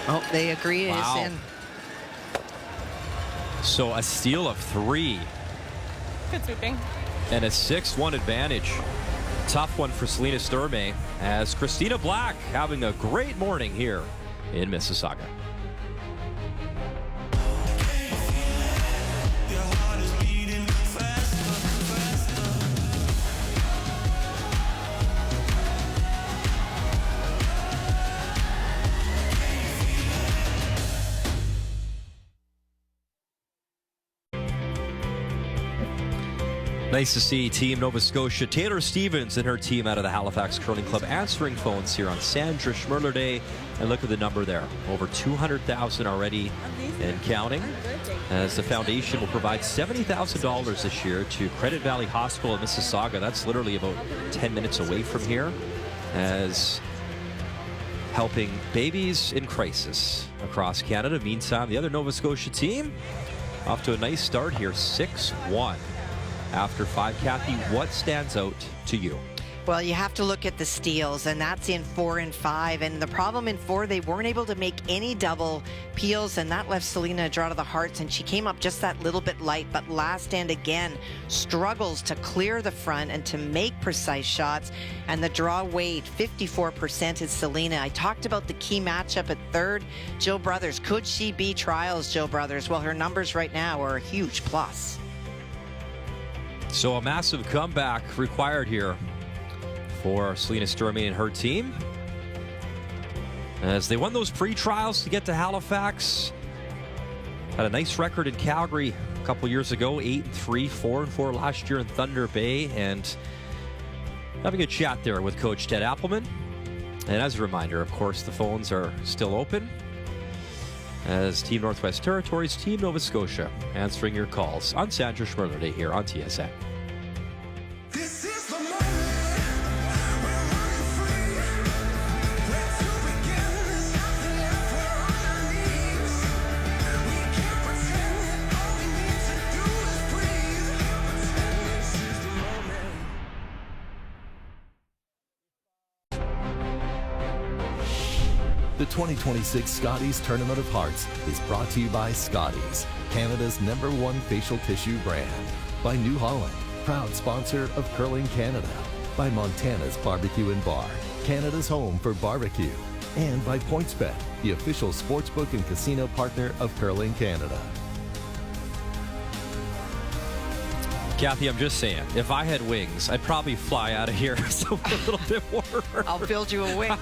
Oh, they agree it is in. So a steal of 3. Good sweeping. And a 6-1 advantage. Tough one for Selena Sturmay, as Christina Black having a great morning here in Mississauga. Nice to see Team Nova Scotia Taylor Stevens and her team out of the Halifax Curling Club answering phones here on Sandra Schmirler Day. And look at the number there. Over 200,000 already and counting. As the foundation will provide $70,000 this year to Credit Valley Hospital in Mississauga. That's literally about 10 minutes away from here. As helping babies in crisis across Canada. Meantime, the other Nova Scotia team off to a nice start here, 6-1. After 5, Kathy, what stands out to you? Well, you have to look at the steals, and that's in 4 and 5. And the problem in 4, they weren't able to make any double peels, and that left Selena a draw to the hearts, and she came up just that little bit light. But last stand again struggles to clear the front and to make precise shots. And the draw weight, 54% is Selena. I talked about the key matchup at 3rd. Jill Brothers, could she be trials, Jill Brothers? Well, her numbers right now are a huge plus. So a massive comeback required here for Selena Sturmay and her team, as they won those pre-trials to get to Halifax. Had a nice record in Calgary a couple years ago, 8-3, 4-4 last year in Thunder Bay, and having a chat there with Coach Ted Appelman. And as a reminder, of course, the phones are still open, as Team Northwest Territories, Team Nova Scotia answering your calls on Sandra Schmirler Day here on TSN. The 2026 Scotties Tournament of Hearts is brought to you by Scotties, Canada's #1 facial tissue brand. By New Holland, proud sponsor of Curling Canada. By Montana's Barbecue and Bar, Canada's home for barbecue. And by PointsBet, the official sportsbook and casino partner of Curling Canada. Kathy, I'm just saying, if I had wings, I'd probably fly out of here so a little bit warmer. I'll build you a wing.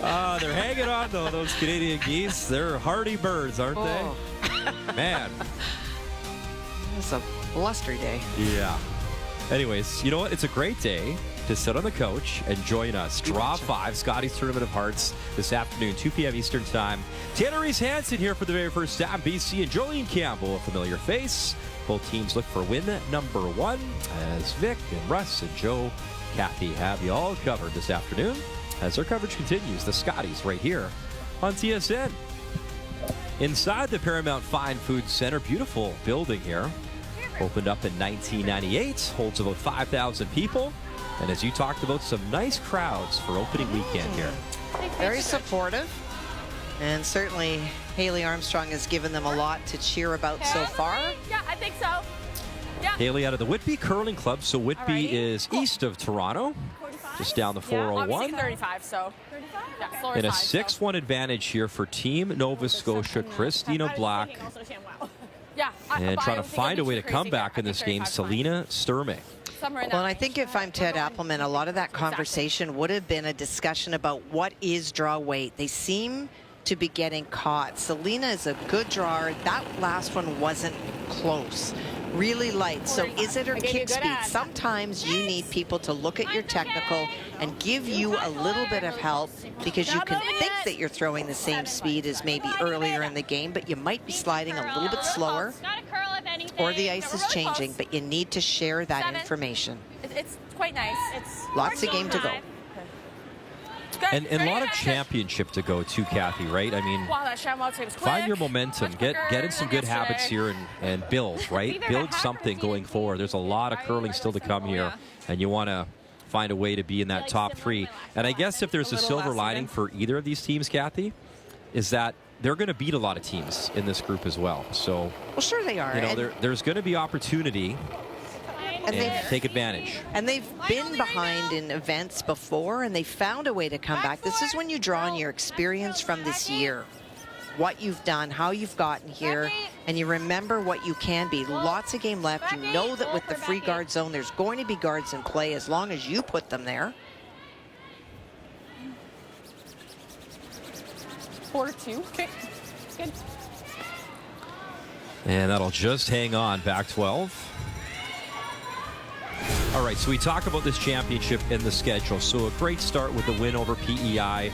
They're hanging on, though, those Canadian geese. They're hardy birds, aren't they? Man. It's a blustery day. Yeah. Anyways, you know what? It's a great day to sit on the couch and join us. Draw 5, Scotties Tournament of Hearts this afternoon, 2 p.m. Eastern Time. Taylor Reese Hansen here for the very first time. BC and Jolene Campbell, a familiar face. Both teams look for win number 1 as Vic and Russ and Joe, Kathy have you all covered this afternoon as our coverage continues. The Scotties right here on TSN. Inside the Paramount Fine Food Center, beautiful building here. Opened up in 1998, holds about 5,000 people. And as you talked about, some nice crowds for opening weekend here. Very supportive. And certainly Haley Armstrong has given them a lot to cheer about so far. Yeah, I think so. Yeah. Haley out of the Whitby Curling Club. So Whitby is east of Toronto, just down the 401. Obviously 35, so. 35? Yeah, slower And a side, 6-1 advantage here for Team Nova Scotia. Christina Black. Yeah. And trying to find a way to come back in this game, Selena Sturmay. Well, and I think if I'm Ted Appelman, a lot of that conversation would have been a discussion about what is draw weight. They seem to be getting caught. Selena is a good drawer. That last one wasn't close. Really light. So is it her kick speed? Sometimes you need people to look at your technical and give you a little bit of help, because you can think that you're throwing the same speed as maybe earlier in the game, but you might be sliding a little bit slower, or the ice is changing, but you need to share that information. It's quite nice. It's lots of game to go. And a lot of championship to go too, Kathy, right? I mean, find your momentum, get in some good habits here and build, right? Build something going forward. There's a lot of curling still to come here, and you want to find a way to be in that top 3. And I guess if there's a silver lining for either of these teams, Kathy, is that they're going to beat a lot of teams in this group as well. So, well, sure they are. You know, there's going to be opportunity. And take advantage. And they've been behind in events before, and they found a way to come back. This is when you draw on your experience from this year, what you've done, how you've gotten here, and you remember what you can be. Lots of game left. You know that with the free guard zone, there's going to be guards in play as long as you put them there. 4-2. Okay, good. And that'll just hang on. Back 12. All right, so we talk about this championship in the schedule. So a great start with the win over PEI.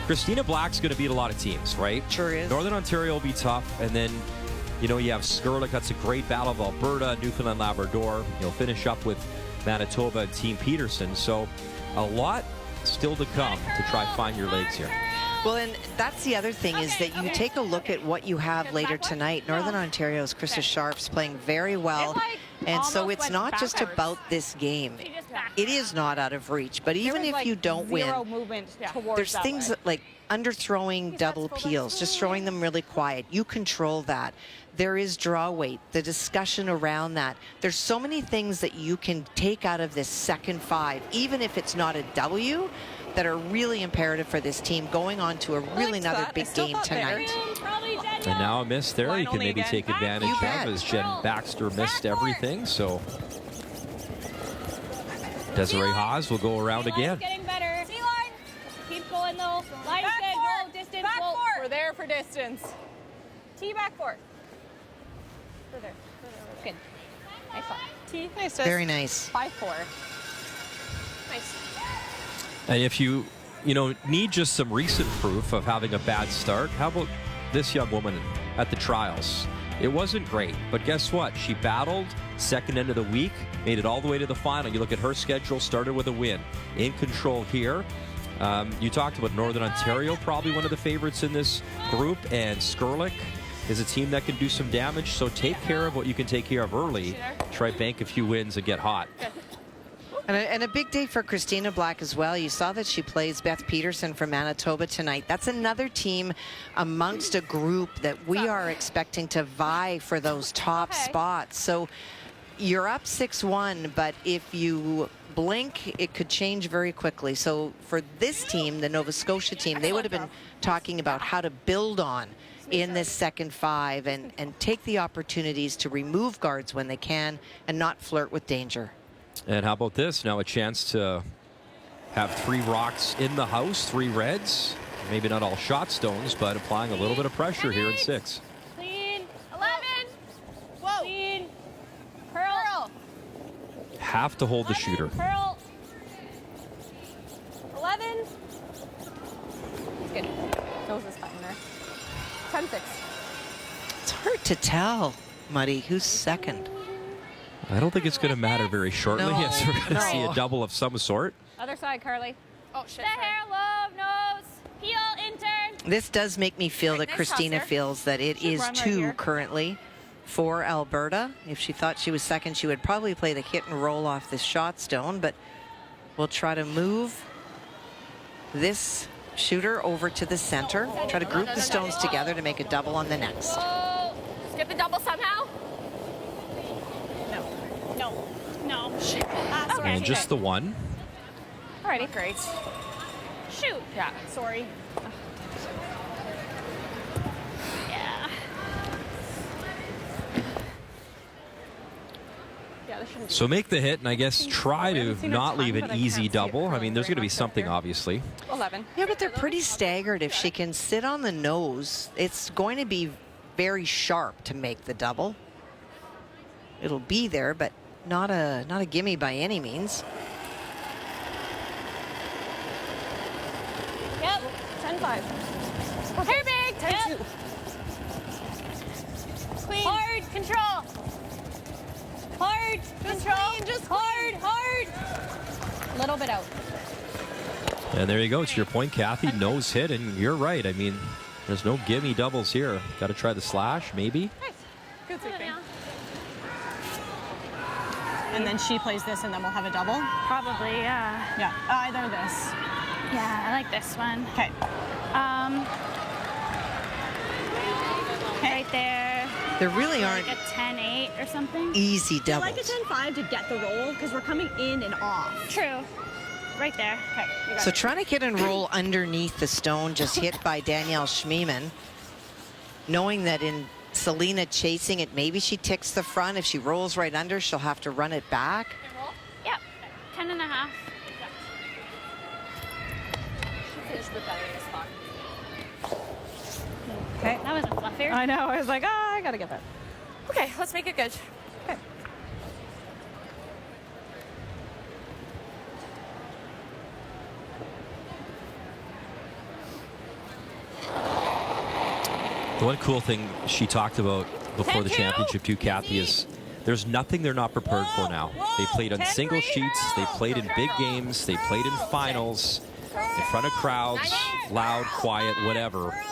Christina Black's going to beat a lot of teams, right? Sure is. Northern Ontario will be tough. And then, you know, you have Schmirler. That's a great battle of Alberta, Newfoundland, Labrador. You'll finish up with Manitoba and Team Peterson. So a lot still to come to try find your legs here. Well, and that's the other thing is that you take a look at what you have later tonight. Northern Ontario's Krista Sharp's playing very well. And so it's not just about this game. It is not out of reach. But even if you don't win, there's things like underthrowing double peels, just throwing them really quiet. You control that. There is draw weight, the discussion around that. There's so many things that you can take out of this second 5, even if it's not a W, that are really imperative for this team going on to a really another big game tonight. And now a miss there. You can maybe take advantage of as Jen Baxter missed everything. So Desiree Haas will go around again. Getting better. Keep going though. Line's good. Go distance. Back 4. We're there for distance. T back 4. Further. Good. Nice shot. T. Nice. Very nice. 5-4. Nice. And if you need just some recent proof of having a bad start, how about this young woman at the trials? It wasn't great, but guess what? She battled second end of the week, made it all the way to the final. You look at her schedule, started with a win. In control here. You talked about Northern Ontario, probably one of the favorites in this group, and Schmirler is a team that can do some damage, so take care of what you can take care of early. Try bank a few wins and get hot. And a big day for Christina Black as well. You saw that she plays Beth Peterson from Manitoba tonight. That's another team amongst a group that we are expecting to vie for those top spots. So you're up 6-1, but if you blink, it could change very quickly. So for this team, the Nova Scotia team, they would have been talking about how to build on in this second 5 and take the opportunities to remove guards when they can and not flirt with danger. And how about this? Now a chance to have 3 rocks in the house, 3 reds. Maybe not all shot stones, but applying a little bit of pressure here in 6. Clean. 11. Whoa. Clean. Curl. Have to hold the shooter. Curl. 11. It's good. Nose is cutting there. 10-6. It's hard to tell, Muddy, who's second. I don't think it's going to matter very shortly. No. Yes, we're going to see a double of some sort. Other side, Carly. Oh, shit. The hair, low, nose, heel, intern. This does make me feel that Nice Christina toss, feels that it is run right 2 here. currently for Alberta. If she thought she was second, she would probably play the hit and roll off this shot stone, but we'll try to move this shooter over to the center. Try to group the stones together to make a double on the next. Oh, just get the double somehow. No. Sorry. And just the one. Alrighty. Great. Shoot. Yeah. Sorry. Yeah. Yeah, this shouldn't be. So make the hit, and I guess try I haven't to seen her not tongue, leave but an I easy can't see it double. I curling mean, there's very going to be much up something, here. obviously. 11. Yeah, but they're pretty staggered. If she can sit on the nose, it's going to be very sharp to make the double. It'll be there, but not a gimme by any means. Yep. 10-5. Hair big. 10-2. Clean. Hard. Control. Hard. Control. clean, just hard. Little bit out. And there you go. To your point, Kathy, nose hit, and you're right. I mean, there's no gimme doubles here. Got to try the slash, maybe. Nice. Good sweeping. now. And then she plays this, and then we'll have a double. Probably, yeah. Yeah. Either this. Yeah, I like this one. Okay. Right there. There really aren't Like a 10-8 or something. easy I like a doubles. 10-5 to get the roll because we're coming in and off. True. Right there. Okay. You got So it. trying to hit and roll underneath the stone, just hit by Danielle Schmiemann. Knowing that in Selena chasing it, maybe she ticks the front. If she rolls right under, she'll have to run it back. Yep. 10.5. Okay. That wasn't fluffier. I know. I was like, I gotta get that. Okay, let's make it good. Okay. The one cool thing she talked about before the 10-2. championship too, Kathy, is there's nothing they're not prepared for now. They played on 10-3 single sheets. They played in big games. They played in finals in front of crowds, loud, quiet, whatever. Hard.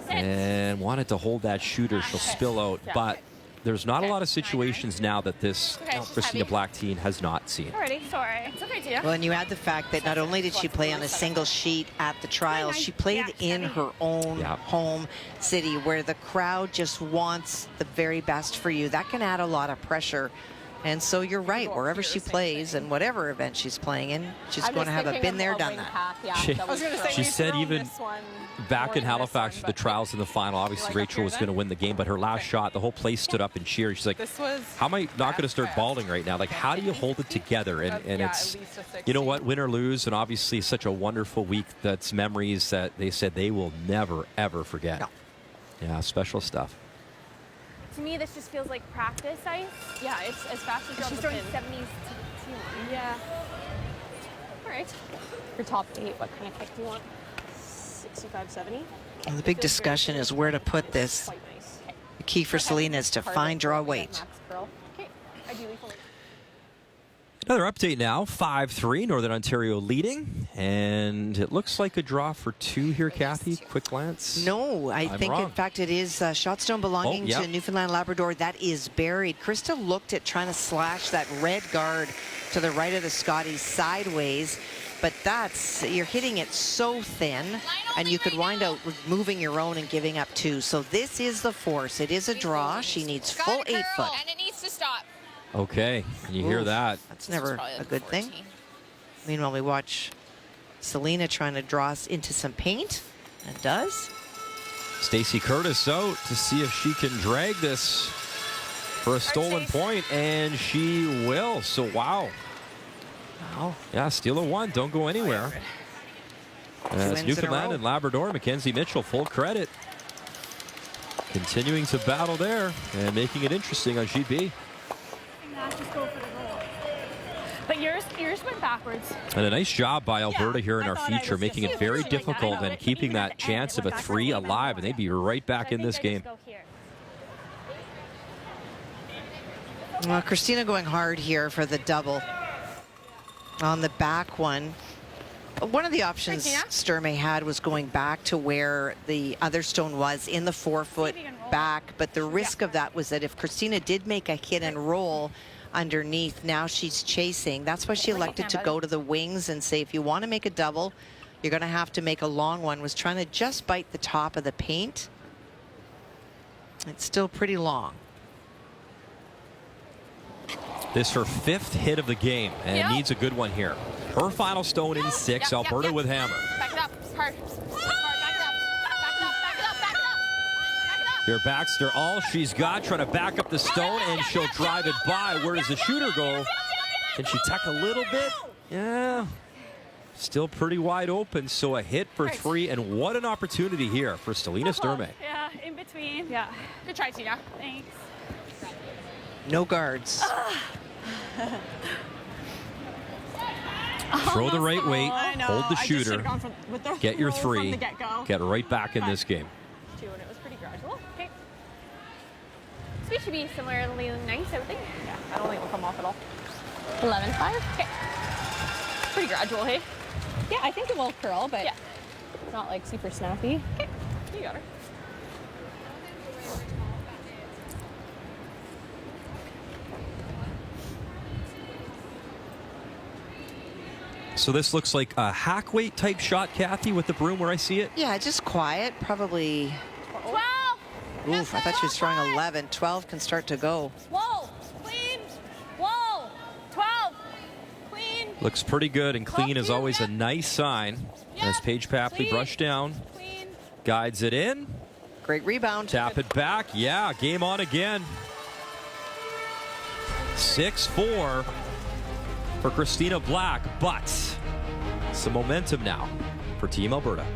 And wanted to hold that shooter. She'll spill out. But there's not a lot of situations now that this Okay, she's Christina heavy. Black team has not seen. Alrighty. Sorry. It's okay, Tia. Well, and you add the fact that not only did she play on a single sheet at the trials, she played in her own home city where the crowd just wants the very best for you. That can add a lot of pressure. And so you're right, wherever she plays and whatever event she's playing in, she's going to have a been there, done that. She said even back in Halifax for the trials in the final, obviously Rachel was going to win the game, but her last shot, the whole place stood up and cheered. She's like, how am I not going to start bawling right now? Like, how do you hold it together? And it's, you know what, win or lose, and obviously such a wonderful week. That's memories that they said they will never, ever forget. No. Yeah, special stuff. To me, this just feels like practice ice. Yeah, it's as fast as you're on She's the throwing pin. 70s to the T1. Yeah. All right. For top 8, what kind of kick do you want? 65, 70? And the big discussion is where to put this. Quite nice. The key for Selena is to find draw weight. Max curl. Okay. Ideally for Another update now, 5-3, Northern Ontario leading. And it looks like a draw for 2 here, Kathy. Quick glance. No, I I'm think wrong. in fact it is shotstone belonging yep. to Newfoundland Labrador that is buried. Krista looked at trying to slash that red guard to the right of the Scotties sideways, but you're hitting it so thin, and you could wind up moving your own and giving up 2. So this is the force. It is a draw. She needs full 8 foot. And it needs to stop. Okay, and you hear Oof, that. That's never Probably a like good thing. 14. Meanwhile, we watch Selena trying to draw us into some paint, and does. Stacey Curtis out to see if she can drag this for a stolen point, and she will. So, wow. Wow. Yeah, steal a 1. Don't go anywhere. That's wins in a Newfoundland row. and Labrador. Mackenzie Mitchell, full credit. Continuing to battle there and making it interesting on sheet B. Just go for the roll. But yours went backwards. And a nice job by Alberta here in I our thought I future, was making just it very doing that. I difficult know, and but keeping even at that the end, chance it of a went 3 backwards. alive, and they'd be right back in this game. Go here. Well, Christina going hard here for the double on the back one. One of the options Sturmay had was going back to where the other stone was in the 4-foot back, but the risk of that was that if Christina did make a hit and roll underneath, now she's chasing. That's why she elected to go to the wings and say, if you want to make a double, you're going to have to make a long one. Was trying to just bite the top of the paint. It's still pretty long. This her 5th hit of the game, and needs a good one here. Her final stone in 6, Alberta with hammer. Back it up, hard. Back it up, back it up, back it up, back it up. Here, Baxter, all she's got, trying to back up the stone, and she'll drive it by. Where does the shooter go? Can she tuck a little bit? Yeah. Still pretty wide open, so a hit for 3, and what an opportunity here for Stelina Sturmay. Yeah, in between. Yeah. Good try, Tina. Thanks. No guards. Throw the right weight, hold the shooter, get your 3, get right back in this game. 2, and it was pretty gradual. Okay. Speed should be similarly nice, I would think. Yeah, I don't think it'll come off at all. 11-5. Okay. Pretty gradual, hey? Yeah, I think it will curl, but not like super snappy. Okay, you got her. So this looks like a hack weight type shot, Kathy, with the broom where I see it? Yeah, just quiet, probably. 12. Oof, I thought she was throwing 11. 12 can start to go. Whoa, clean. Whoa, 12. Clean. Looks pretty good, and clean is always a nice sign. As Paige Papley brushed down, guides it in. Great rebound. Tap it back. Yeah, game on again. 6-4 for Christina Black, but some momentum now for Team Alberta.